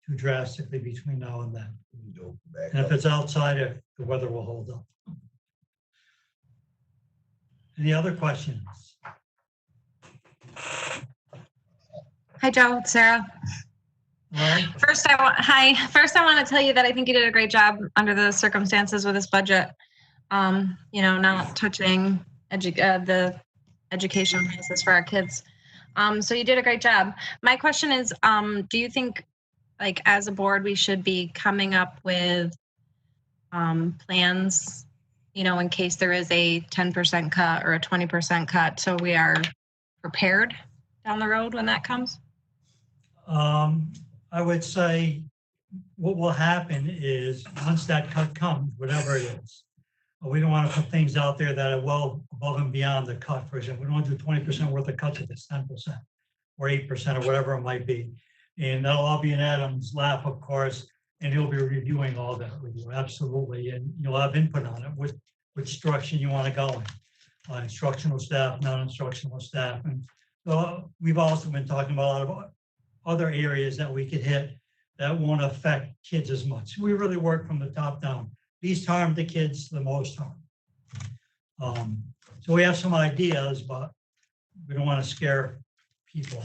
too drastically between now and then. And if it's outside, if the weather will hold up. Any other questions? Hi, Joe. It's Sarah. All right, First, I want to tell you that I think you did a great job under the circumstances with this budget. Not touching the education process for our kids. So you did a great job. My question is, do you think, like, as a board, we should be coming up with plans, in case there is a 10% cut or a 20% cut, so we are prepared down the road when that comes? I would say what will happen is once that cut comes, whatever it is, we don't want to put things out there that are well above and beyond the cut. For example, we don't want to do 20% worth of cuts if it's 10% or 8% or whatever it might be. And that'll all be in Adam's lap, of course, and he'll be reviewing all that with you, absolutely. And you'll have input on it, which direction you want to go in. Instructional staff, non-instructional staff. And so we've also been talking about a lot of other areas that we could hit that won't affect kids as much. We really work from the top down. Least harm to kids, the most harm. So we have some ideas, but we don't want to scare people.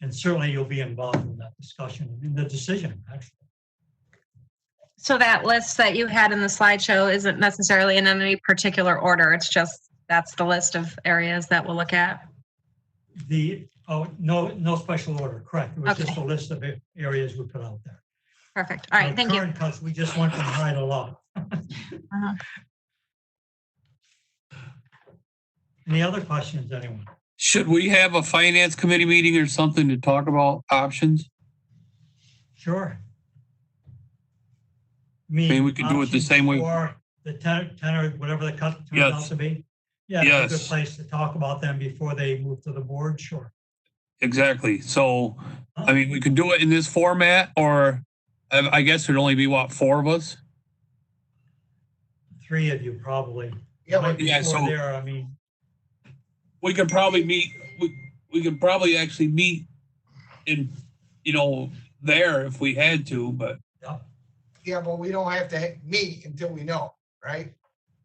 And certainly you'll be involved in that discussion, in the decision, actually. So that list that you had in the slideshow isn't necessarily in any particular order. It's just, that's the list of areas that we'll look at. No special order, correct. It was just Okay. a list of areas we put out there. Perfect. All right, thank you. Current cuts, we just went from high to low. Any other questions, anyone? Should we have a finance committee meeting or something to talk about options? Sure. I mean, we could do it the same way. Or the 10 or whatever the cut turns out Yes. to be. Yeah, it's a good Yes. place to talk about them before they move to the board, sure. Exactly. So, I mean, we could do it in this format, or I guess there'd only be, what, 4 of us? 3 of you probably. Yeah, Right yeah, before so- there, I mean, We could probably meet, we could probably actually meet in, there if we had to, but Yeah, but we don't have to meet until we know, right?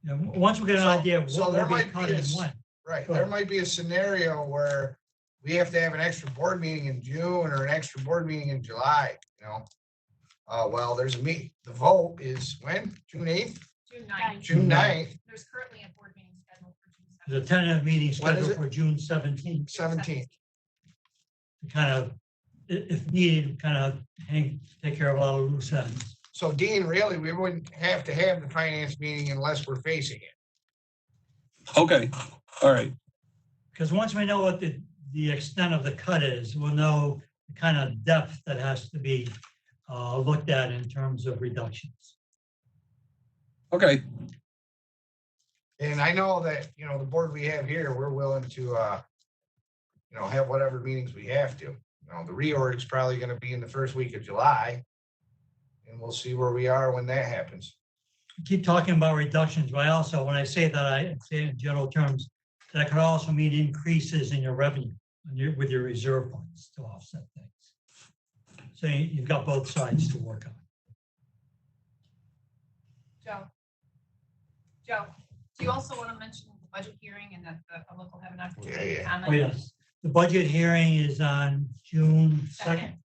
you know, once we get an So- idea of so what there will be might be cut a and s- when. Right, Go there ahead. might be a scenario where we have to have an extra board meeting in June or an extra board meeting in July, well, there's a the vote is when? June 8th, June 9th. June 9th, There's currently a board meeting scheduled for June 7th. There's a tentative meeting When is scheduled it? for June 17th, 17th. to kind of, if needed, kind of take care of a lot of loose ends. So Dean, really, we wouldn't have to have the finance meeting unless we're facing it. okay, all right. Because once we know what the extent of the cut is, we'll know the kind of depth that has to be looked at in terms of reductions. Okay, And I know that, the board we have here, we're willing to, have whatever meetings we have to. The reorg is probably gonna be in the first week of July. And we'll see where we are when that happens. Keep talking about reductions, but I also, when I say that, I say in general terms, that could also mean increases in your revenue with your reserve funds to offset things. So you've got both sides to work on. Joe, do you also want to mention the budget hearing and that the public will have an opportunity to Yeah. comment? Oh, yes. The budget hearing is on June 2nd.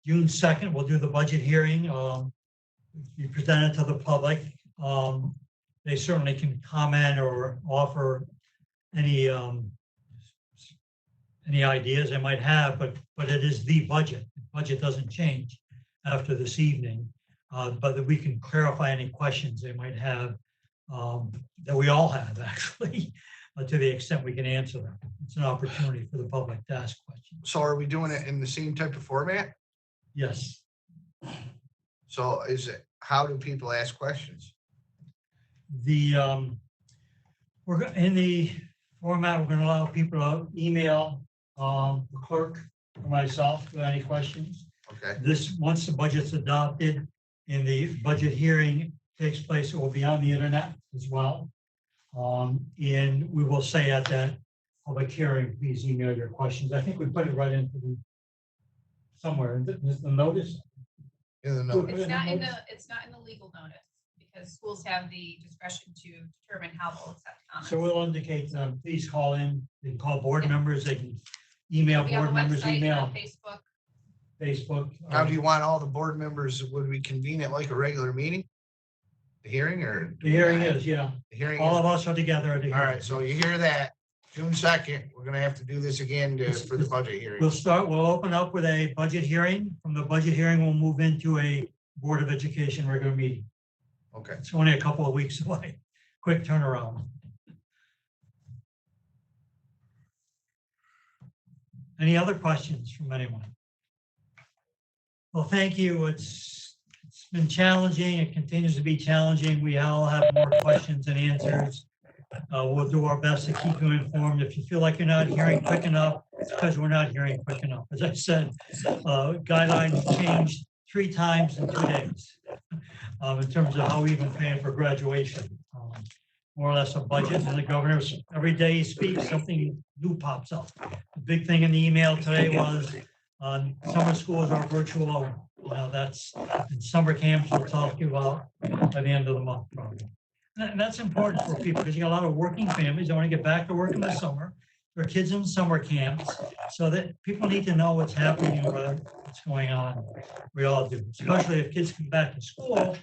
June 2nd, we'll do the budget hearing. Be presented to the public. They certainly can comment or offer any ideas they might have, but it is the budget. The budget doesn't change after this evening, but that we can clarify any questions they might have that we all have, actually, to the extent we can answer them. It's an opportunity for the public to ask questions. So are we doing it in the same type of format? Yes. So how do people ask questions? In the format, we're gonna allow people to email the clerk or myself with any questions. Okay, Once the budget's adopted and the budget hearing takes place, it will be on the internet as well. And we will say at that public hearing, please email your questions. I think we put it right into somewhere, is the notice? in the note. It's not in the legal notice, because schools have the discretion to determine how they'll accept comments. So we'll indicate, please call in, they can call board members, they can email It'll be on board the members, website and email on Facebook. Facebook. Now, do you want all the board members, would we convene it like a regular meeting? The hearing or? The hearing is, yeah, The hearing all is, of us are together at the all hearing. right, so you hear that, June 2nd, we're gonna have to do this again for the budget hearing. We'll open up with a budget hearing. From the budget hearing, we'll move into a Board of Education regular meeting. Okay, It's only a couple of weeks away. Quick turnaround. Any other questions from anyone? Well, thank you. It's been challenging. It continues to be challenging. We all have more questions and answers. We'll do our best to keep you informed. If you feel like you're not hearing quick enough, it's because we're not hearing quick enough. As I said, guidelines changed 3 times in 2 days in terms of how we even plan for graduation. More or less a budget, and the governor, every day he speaks, something new pops up. The big thing in the email today was summer schools are virtual only. Well, that's in summer camps we'll talk to you about by the end of the month probably. And that's important for people because you got a lot of working families that want to get back to work in the summer. There are kids in summer camps, so that people need to know what's happening and what's going on. We all do, especially if kids come back to school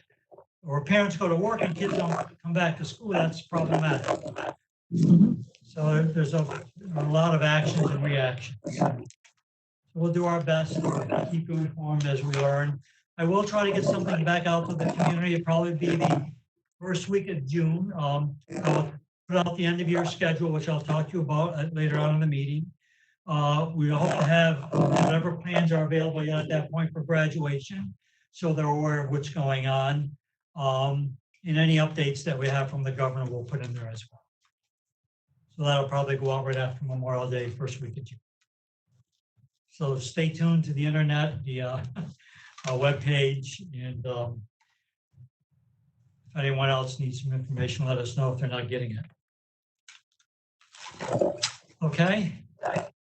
or parents go to work and kids don't come back to school, that's problematic. So there's a lot of actions and reactions. So we'll do our best to keep you informed as we learn. I will try to get something back out to the community. It'll probably be the first week of June. I'll put out the end of year schedule, which I'll talk to you about later on in the meeting. We hope to have whatever plans are available at that point for graduation, so they're aware of what's going on. And any updates that we have from the governor, we'll put in there as well. So that'll probably go out right after Memorial Day, first week of June. So stay tuned to the internet, the webpage, and if anyone else needs some information, let us know if they're not getting it. Okay?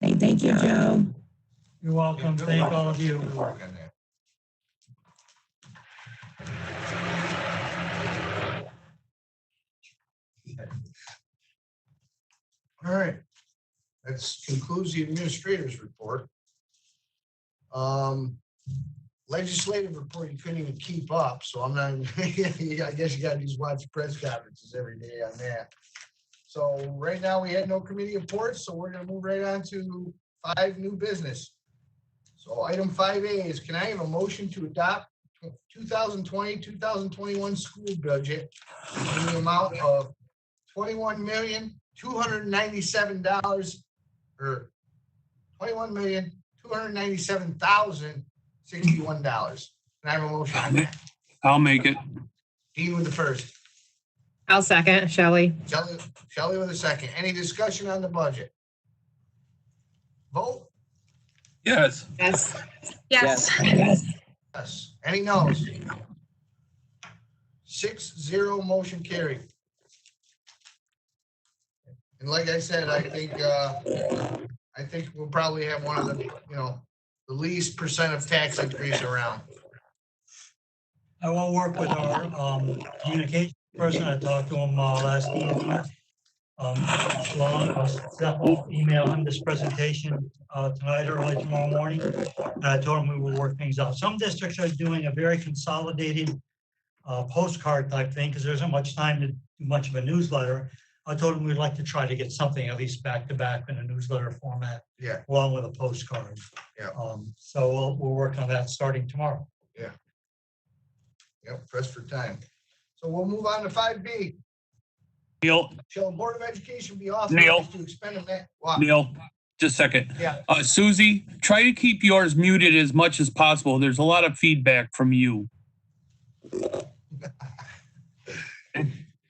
Hey, thank you, Joe. You're welcome. Thank all of you. Good work on that. All right, that concludes the administrator's report. Legislative report, you couldn't even keep up, so I'm not, I guess you gotta just watch press conferences every day on that. So right now, we had no committee reports, so we're gonna move right on to 5 new business. So item 5A is, can I have a motion to adopt 2020-2021 school budget in the amount of $21,297,000 or $21,297,061. Can I have a motion on that? I'll make it. Dean with the first. I'll second, Shelley. Shelley with the second. Any discussion on the budget? Vote? Yes. Yes. Yes. Yes. Any no's? 6-0 motion carried. And like I said, I think we'll probably have one of the, the least percent of tax increase around. I will work with our communication person. I talked to him last evening. Steph will email him this presentation tonight or early tomorrow morning. And I told him we will work things out. Some districts are doing a very consolidated postcard type thing because there isn't much time to do much of a newsletter. I told him we'd like to try to get something at least back to back in a newsletter format. Yeah. Along with a postcard. Yeah. So we'll work on that starting tomorrow. Yeah. Yep, press for time. So we'll move on to 5B. Neil, Shall the Board of Education be Neil. authorized to expend a Wow. Neil, just a second. Yeah. Susie, try to keep yours muted as much as possible. There's a lot of feedback from you.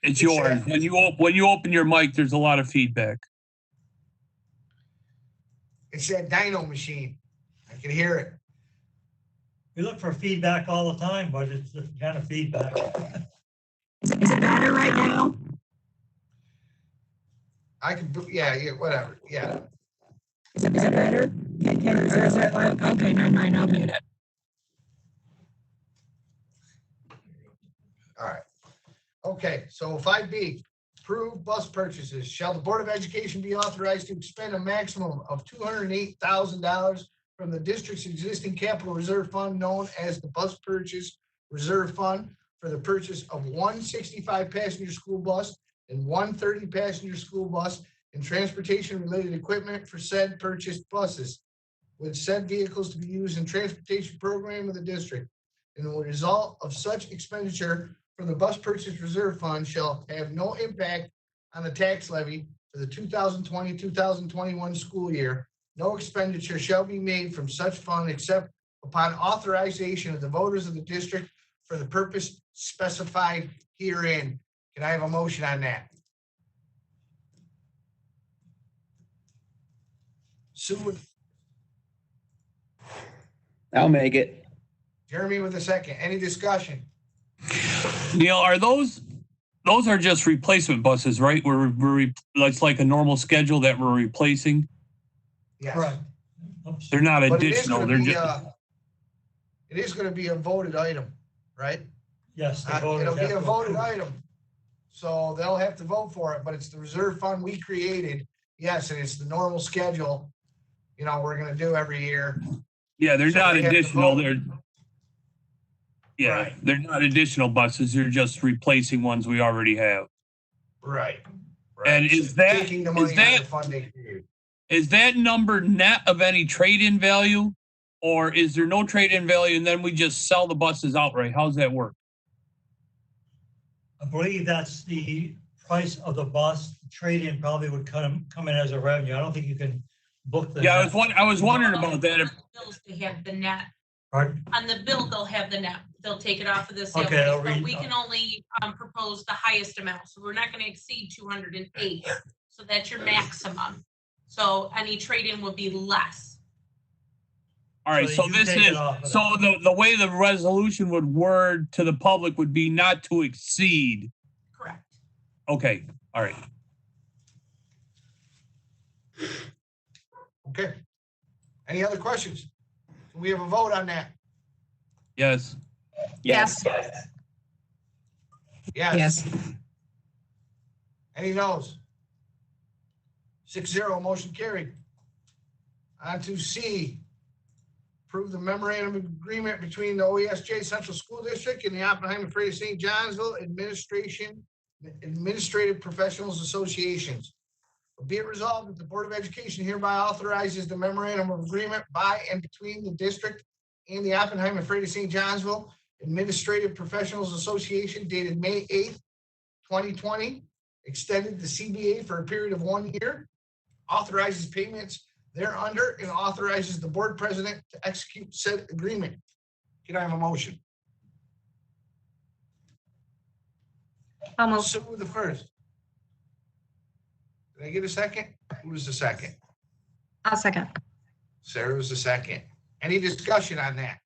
It's yours. When you open your mic, there's a lot of feedback. It's that dyno machine. I can hear it. We look for feedback all the time, but it's the kind of feedback. Is it better right now? I can, yeah, whatever, yeah. Is it better? Or is it like, okay, never mind, I'll mute it. All right. Okay, so 5B, approve bus purchases. Shall the Board of Education be authorized to expend a maximum of $208,000 from the district's existing capital reserve fund known as the Bus Purchase Reserve Fund for the purchase of one 65-passenger school bus and one 30-passenger school bus and transportation-related equipment for said purchased buses, with said vehicles to be used in transportation program of the district. And the result of such expenditure from the Bus Purchase Reserve Fund shall have no impact on the tax levy for the 2020-2021 school year. No expenditure shall be made from such fund except upon authorization of the voters of the district for the purpose specified herein. Can I have a motion on that? Sue, I'll make it. Jeremy with a second. Any discussion? Neil, are those are just replacement buses, right? It's like a normal schedule that we're replacing. Yes. Correct. They're not But it is additional. gonna They're be, just it is going to be a voted item, right? Yes. the voters It'll be have a to voted approve. item. So they'll have to vote for it, but it's the reserve fund we created. Yes, and it's the normal schedule, we're going to do every year. yeah, they're So not they have to additional. vote. Right. They're not additional buses. They're just replacing ones we already have. Right. And So is that taking the money out of the fund they created. is that number net of any trade-in value, or is there no trade-in value and then we just sell the buses outright? How's that work? I believe that's the price of the bus. Trade-in probably would come in as a revenue. I don't think you can book the. Yeah, net. I was wondering about that. If Bills, they have the net. Pardon? On the bill, they'll have the net. They'll take it off of the sale Okay, price, I'll but read- we can only propose the highest amount. So we're not going to exceed 208. So that's your maximum. So any trade-in will be less. all right, So so you this take it is off of so the way the resolution would word to the public would be not to exceed. Correct. Okay, all right. Okay. Any other questions? Can we have a vote on that? Yes. Yes. Yes. Any noes? 6-0, motion carried. On to C. Approve the memorandum of agreement between the OESJ Central School District and the Oppenheimer Freie St. Johnsville Administrative Professionals Associations. Be it resolved that the Board of Education hereby authorizes the memorandum of agreement by and between the district and the Oppenheimer Freie St. Johnsville Administrative Professionals Association dated May 8th, 2020, extended the CBA for a period of 1 year, authorizes payments thereunder, and authorizes the board president to execute said agreement. Can I have a motion? Almost. Sue with the first. Did I get a second? Who was the second? I'll second. Sarah was the second. Any discussion on that?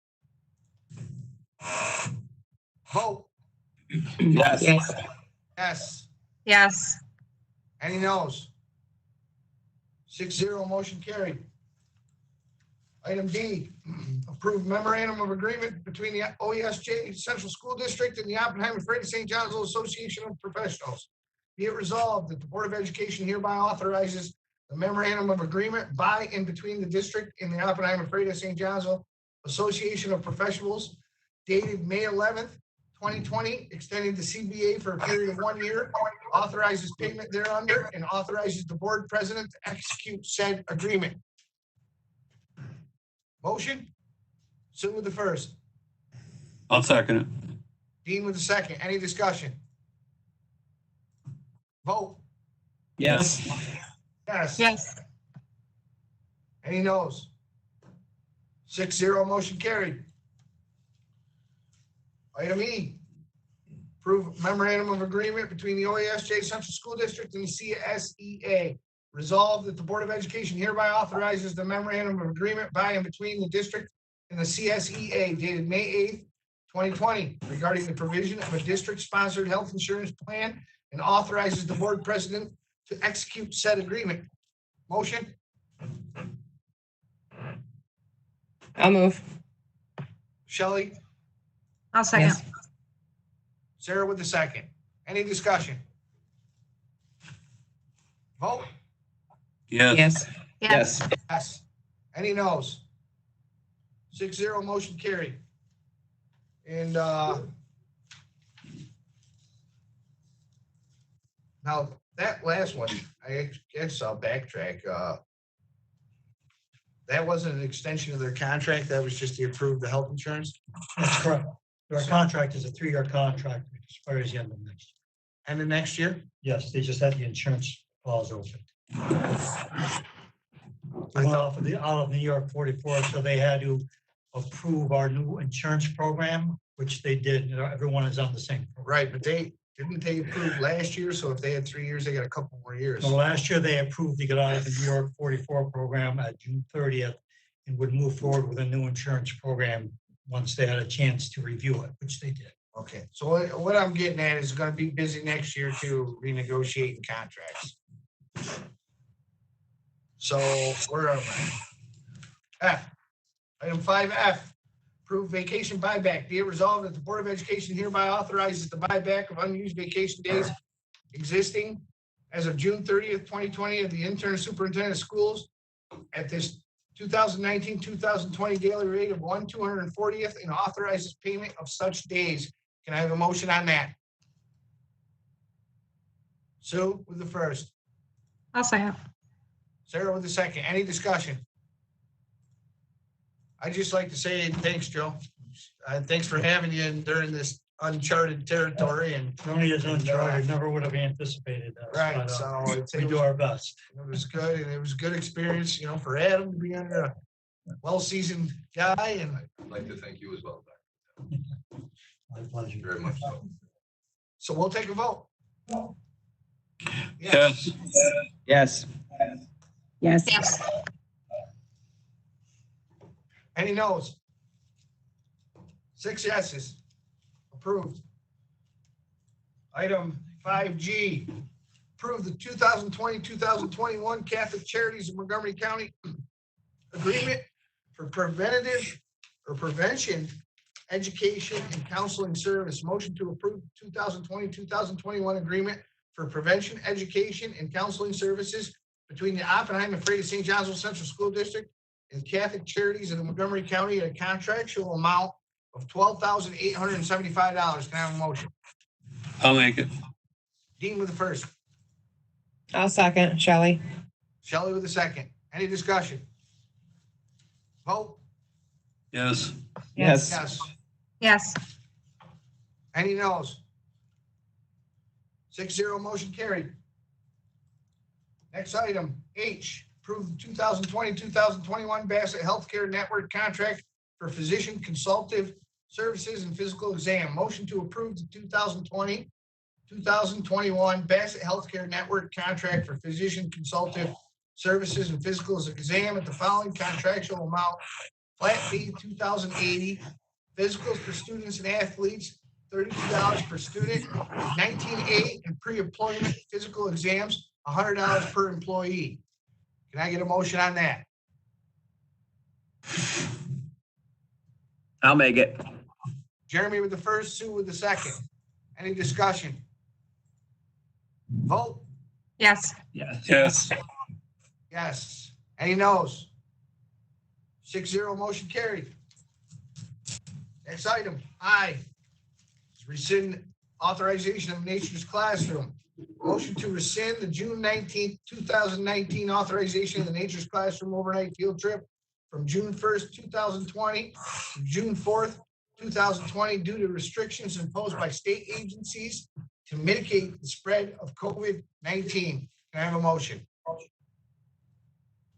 Vote. Yes. Yes. Yes. Any noes? 6-0, motion carried. Item D, approve memorandum of agreement between the OESJ Central School District and the Oppenheimer Freie St. Johnsville Association of Professionals. Be it resolved that the Board of Education hereby authorizes the memorandum of agreement by and between the district and the Oppenheimer Freie St. Johnsville Association of Professionals dated May 11th, 2020, extending the CBA for a period of 1 year, authorizes payment thereunder, and authorizes the board president to execute said agreement. Motion? Sue with the first. I'll second it. Dean with the second. Any discussion? Vote. Yes. Yes. Yes. Any noes? 6-0, motion carried. Item E, Approve memorandum of agreement between the OESJ Central School District and the CSEA. Resolved that the Board of Education hereby authorizes the memorandum of agreement by and between the district and the CSEA dated May 8th, 2020, regarding the provision of a district-sponsored health insurance plan and authorizes the board president to execute said agreement. Motion? I'll move. Shelley? I'll second. Yes. Sarah with the second. Any discussion? Vote? Yes. Yes. Yes. Yes. Any noes? 6-0, motion carried. And now that last one, I guess I'll backtrack. That wasn't an extension of their contract. That was just to approve the health insurance. That's correct. Their contract is a 3-year contract, which expires the end of next year. And the next year? Yes, they just had the insurance clause open. They went off of out of New York 44, so they had to approve our new insurance program, which they did. Everyone is on the same program. Right, but didn't they approve last year? So if they had 3 years, they got a couple more years. So last year, they approved to get out of the New York 44 program at June 30th and would move forward with a new insurance program once they had a chance to review it, which they did. Okay, so what I'm getting at is gonna be busy next year to renegotiating contracts. So where am I? F, item 5F, approve vacation buyback. Be it resolved that the Board of Education hereby authorizes the buyback of unused vacation days existing as of June 30th, 2020 of the intern superintendent of schools at this 2019-2020 daily rate of 1/240th and authorizes payment of such days. Can I have a motion on that? Sue with the first, I'll second. Sarah with the second. Any discussion? I'd just like to say thanks, Joe. Thanks for having you during this uncharted territory and. Tony is uncharted, never would have anticipated that. Right, but, so we do our best. it was good, and it was a good experience, for Adam to be under a well-seasoned guy, and I'd like to thank you as well, My pleasure. very much so. so we'll take a vote. Yes. Yes. Yes. Yes. Any noes? 6 yeses. Approved. Item 5G, approve the 2020-2021 Catholic Charities of Montgomery County agreement for preventative or prevention, education, and counseling service. Motion to approve 2020-2021 agreement for prevention, education, and counseling services between the Oppenheim and Freitas St. Johnsville Central School District and Catholic Charities of Montgomery County at a contractual amount of $12,875. Can I have a motion? I'll make it. Dean with the first, I'll second. Shelley. Shelley with the second. Any discussion? Vote? Yes. Yes. Yes. Yes. Any noes? 6-0, motion carried. Next item, H, approve the 2020-2021 Bassett Healthcare Network contract for physician consultative services and physical exam. Motion to approve the 2020-2021 Bassett Healthcare Network contract for physician consultative services and physical exam at the following contractual amount: flat fee $2,080, physicals for students and athletes $32 per student, $19.8, and pre-employment physical exams $100 per employee. Can I get a motion on that? I'll make it. Jeremy with the first, Sue with the second. Any discussion? Vote? Yes. Yes. Yes. Yes. Any noes? 6-0, motion carried. Next item, I. Rescind authorization of Nature's Classroom. Motion to rescind the June 19th, 2019 authorization of the Nature's Classroom overnight field trip from June 1st, 2020 to June 4th, 2020 due to restrictions imposed by state agencies to mitigate the spread of COVID-19. Can I have a motion? I'll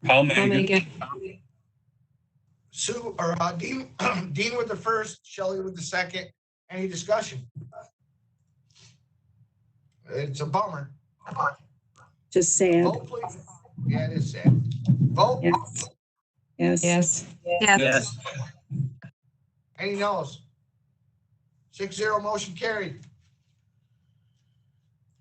I'll make make it. it. Sue or Dean, Dean with the first, Shelley with the second. Any discussion? It's a bummer. Just sad. Vote, please. Yeah, it is sad. Vote. Yes. Yes. Yes. Any noes? 6-0 motion carried.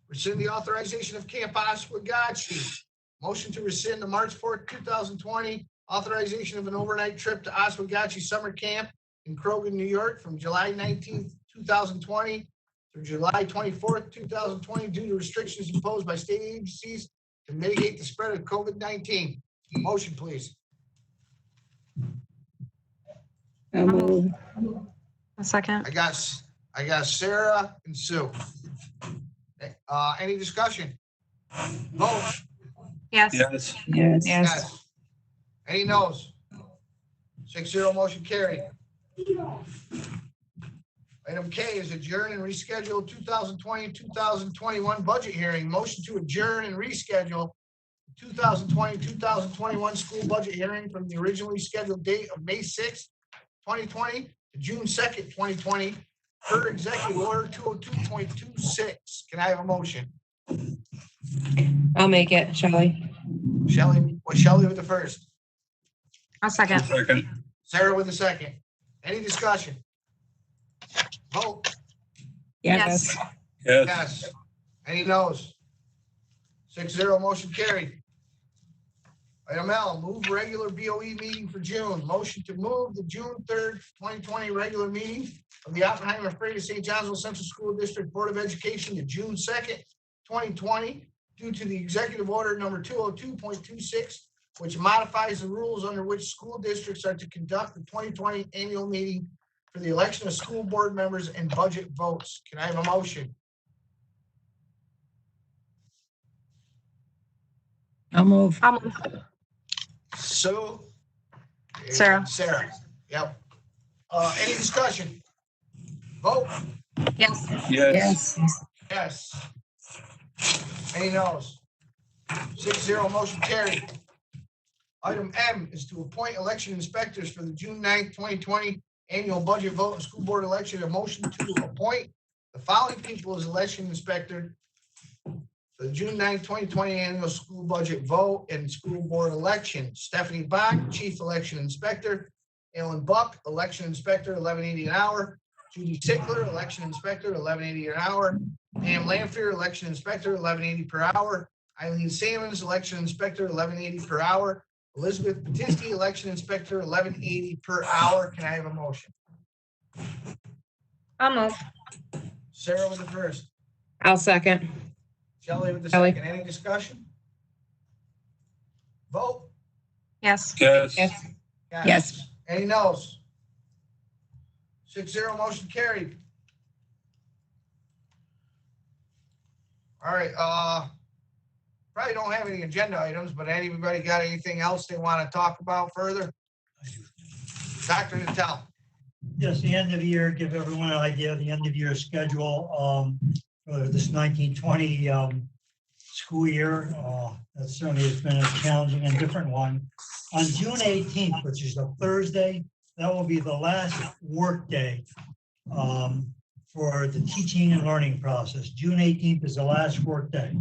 Rescind the authorization of Camp Oswegatchie. Motion to rescind the March 4th, 2020 authorization of an overnight trip to Oswegatchie Summer Camp in Krogan, New York from July 19th, 2020 through July 24th, 2020 due to restrictions imposed by state agencies to mitigate the spread of COVID-19. Motion, please. I'll move. A second. I got Sarah and Sue. Any discussion? Vote. Yes. Yes. Yes. Yes. Any noes? 6-0 motion carried. Item K is adjourn and reschedule 2020-2021 budget hearing. Motion to adjourn and reschedule 2020-2021 school budget hearing from the originally scheduled date of May 6th, 2020 to June 2nd, 2020 per executive order 202.26. Can I have a motion? I'll make it, Shelley. Shelley with the first. A second. Second. Sarah with the second. Any discussion? Vote. Yes. Yes. Yes. Any noes? 6-0 motion carried. Item L, move regular BOE meeting for June. Motion to move the June 3rd, 2020 regular meeting of the Oppenheimer Freire St. Johnsville Central School District Board of Education to June 2nd, 2020 due to the executive order number 202.26, which modifies the rules under which school districts are to conduct the 2020 annual meeting for the election of school board members and budget votes. Can I have a motion? I'll move. Sue? Sarah. Sarah, yep. Any discussion? Vote? Yes. Yes. Yes. Any noes? 6-0 motion carried. Item M is to appoint election inspectors for the June 9th, 2020 annual budget vote and school board election. A motion to appoint the following people as election inspector for the June 9th, 2020 annual school budget vote and school board election. Stephanie Bach, Chief Election Inspector. Alan Buck, Election Inspector, $11.80 an hour. Judy Sickler, Election Inspector, $11.80 an hour. Pam Lanfear, Election Inspector, $11.80 per hour. Eileen Sammons, Election Inspector, $11.80 per hour. Elizabeth Batisky, Election Inspector, $11.80 per hour. Can I have a motion? I'll move. Sarah with the first. I'll second. Shelley with the Shelley. second. Any discussion? Vote? Yes. Yes. Yes. Any noes? 6-0 motion carried. All right, probably don't have any agenda items, but anybody got anything else they want to talk about further? Dr. Natal. Yes, the end of the year, give everyone an idea of the end of year schedule for this 1920 school year. That certainly has been a challenging and different one. On June 18th, which is a Thursday, that will be the last work day for the teaching and learning process. June 18th is the last work day.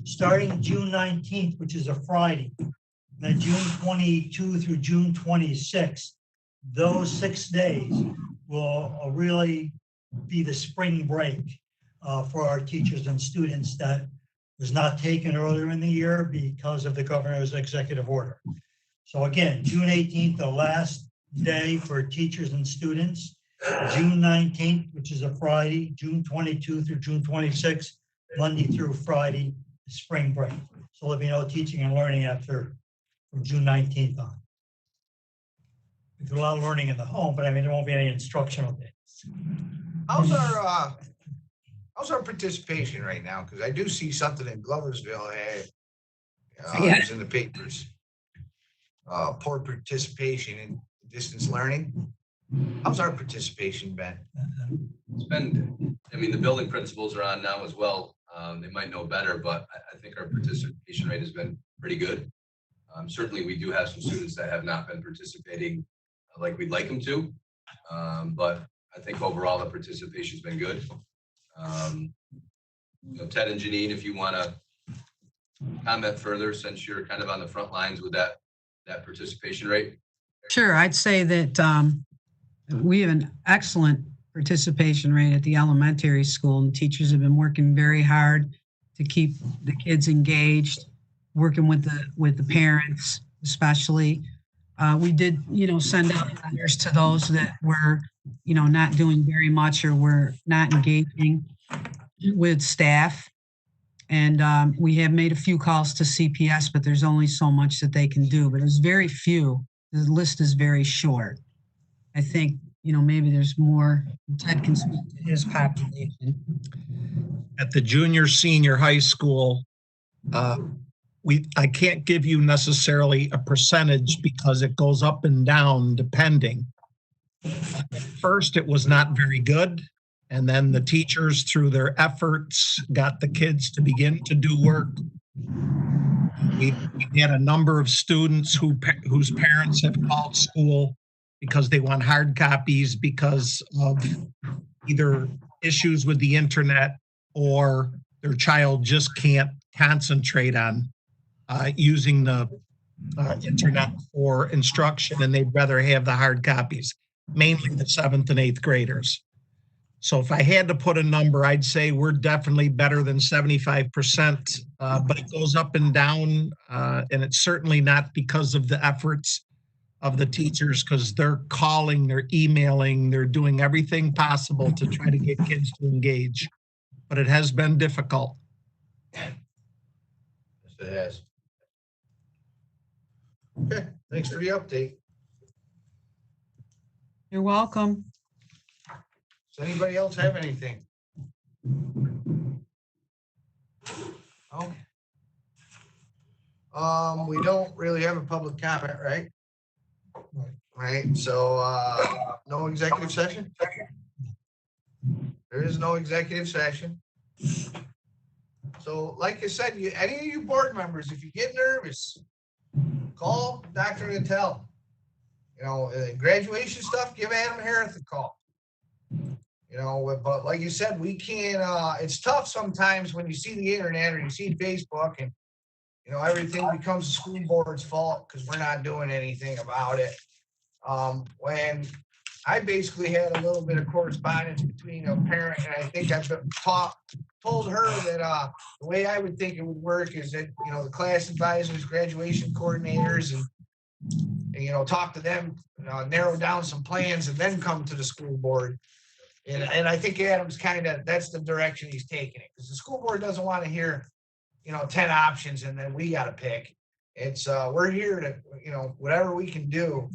Starting June 19th, which is a Friday, then June 22 through June 26, those 6 days will really be the spring break for our teachers and students that was not taken earlier in the year because of the governor's executive order. So again, June 18th, the last day for teachers and students. June 19th, which is a Friday, June 22 through June 26, Monday through Friday, spring break. So there'll be no teaching and learning after from June 19th on. We do a lot of learning in the home, but I mean, there won't be any instructional days. How's our participation right now? Because I do see something in Gloversville. Hey, it's in the papers. Poor participation in distance learning. How's our participation been? It's been, I mean, the building principals are on now as well. They might know better, but I think our participation rate has been pretty good. Certainly, we do have some students that have not been participating like we'd like them to, but I think overall the participation's been good. Ted and Janine, if you want to comment further, since you're kind of on the front lines with that participation rate. Sure, I'd say that we have an excellent participation rate at the elementary school, and teachers have been working very hard to keep the kids engaged, working with the parents, especially. We did, send out letters to those that were, not doing very much or were not engaging with staff. And we have made a few calls to CPS, but there's only so much that they can do. But there's very few. The list is very short. I think, maybe there's more. Ted can speak to his population. At the junior, senior high school, I can't give you necessarily a percentage because it goes up and down depending. At first, it was not very good. And then the teachers, through their efforts, got the kids to begin to do work. We had a number of students whose parents have called school because they want hard copies because of either issues with the internet or their child just can't concentrate on using the internet for instruction, and they'd rather have the hard copies, mainly the 7th and 8th graders. So if I had to put a number, I'd say we're definitely better than 75%, but it goes up and down, and it's certainly not because of the efforts of the teachers, because they're calling, they're emailing, they're doing everything possible to try to get kids to engage. But it has been difficult. Yes, it has. Okay, thanks for the update. You're welcome. Does anybody else have anything? Oh. We don't really have a public comment, right? Right, so no executive session? There is no executive session. So like I said, any of you board members, if you get nervous, call Dr. Nattel. Graduation stuff, give Adam Harris a call. But like you said, we can't, it's tough sometimes when you see the internet or you see Facebook and, everything becomes the school board's fault because we're not doing anything about it. When I basically had a little bit of correspondence between a parent and I think I've told her that the way I would think it would work is that, the class advisors, graduation coordinators, and talk to them, narrow down some plans and then come to the school board. And I think Adam's that's the direction he's taking it, because the school board doesn't want to hear, 10 options and then we got to pick. It's we're here to, whatever we can do,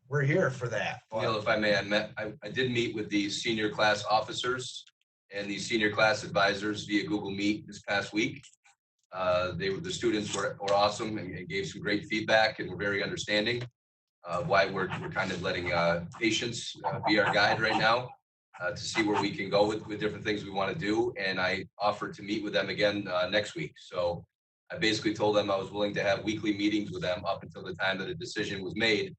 we're here for that. Neil, if I may, I did meet with the senior class officers and the senior class advisors via Google Meet this past week. The students were awesome and gave some great feedback and were very understanding of why we're kind of letting patience be our guide right now to see where we can go with different things we want to do. And I offered to meet with them again next week. So I basically told them I was willing to have weekly meetings with them up until the time that a decision was made,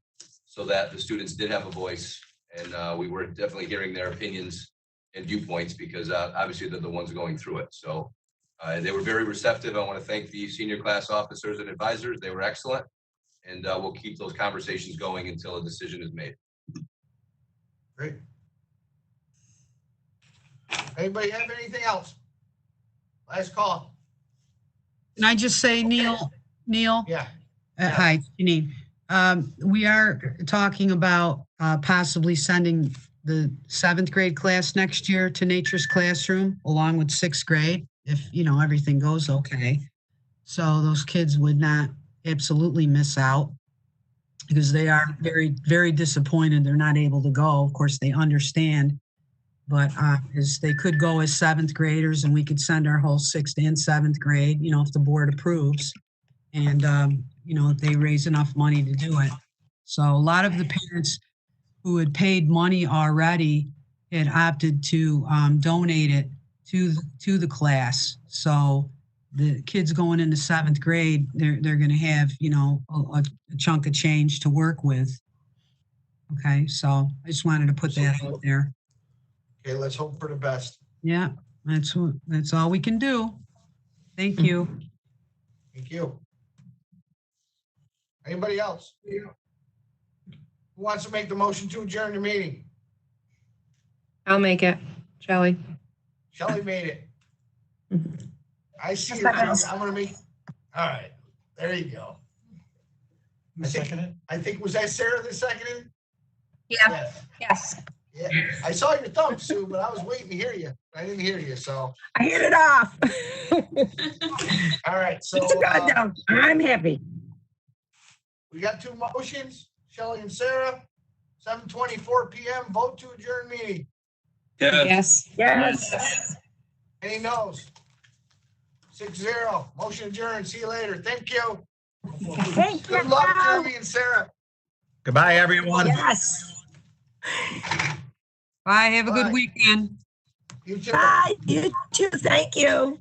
so that the students did have a voice and we were definitely hearing their opinions and viewpoints, because obviously they're the ones going through it. So they were very receptive. I want to thank the senior class officers and advisors. They were excellent. And we'll keep those conversations going until a decision is made. Great. Anybody have anything else? Last call. Can I just say, Neil? Yeah. Hi, Janine. We are talking about possibly sending the 7th grade class next year to Nature's Classroom along with 6th grade, if, everything goes okay. So those kids would not absolutely miss out, because they are very, very disappointed they're not able to go. Of course, they understand, but as they could go as 7th graders, and we could send our whole 6th and 7th grade, if the board approves, and if they raise enough money to do it. So a lot of the parents who had paid money already had opted to donate it to the class. So the kids going into 7th grade, they're going to have, a chunk of change to work with. Okay, so I just wanted to put that out there. Okay, let's hope for the best. Yeah, That's all we can do. Thank you. Thank you. Anybody else? Who wants to make the motion to adjourn the meeting? I'll make it. Shelley. Shelley made it. I see her. I'm gonna make, all right, there you go. I think, was that Sarah that seconded? Yeah, yes. Yeah, I saw your thumb, Sue, but I was waiting to hear you. I didn't hear you, so. I hit it off. All right, so It's good though. I'm happy. we got two motions, Shelley and Sarah. 7:24 PM, vote to adjourn meeting. Yes. Yes. Any no's? 6-0, motion adjourned. See you later. Thank you. Thank you. Good luck, Jeremy and Sarah. Goodbye, everyone. Yes. Bye. Have a Bye. good weekend. You too. Bye. You too. Thank you.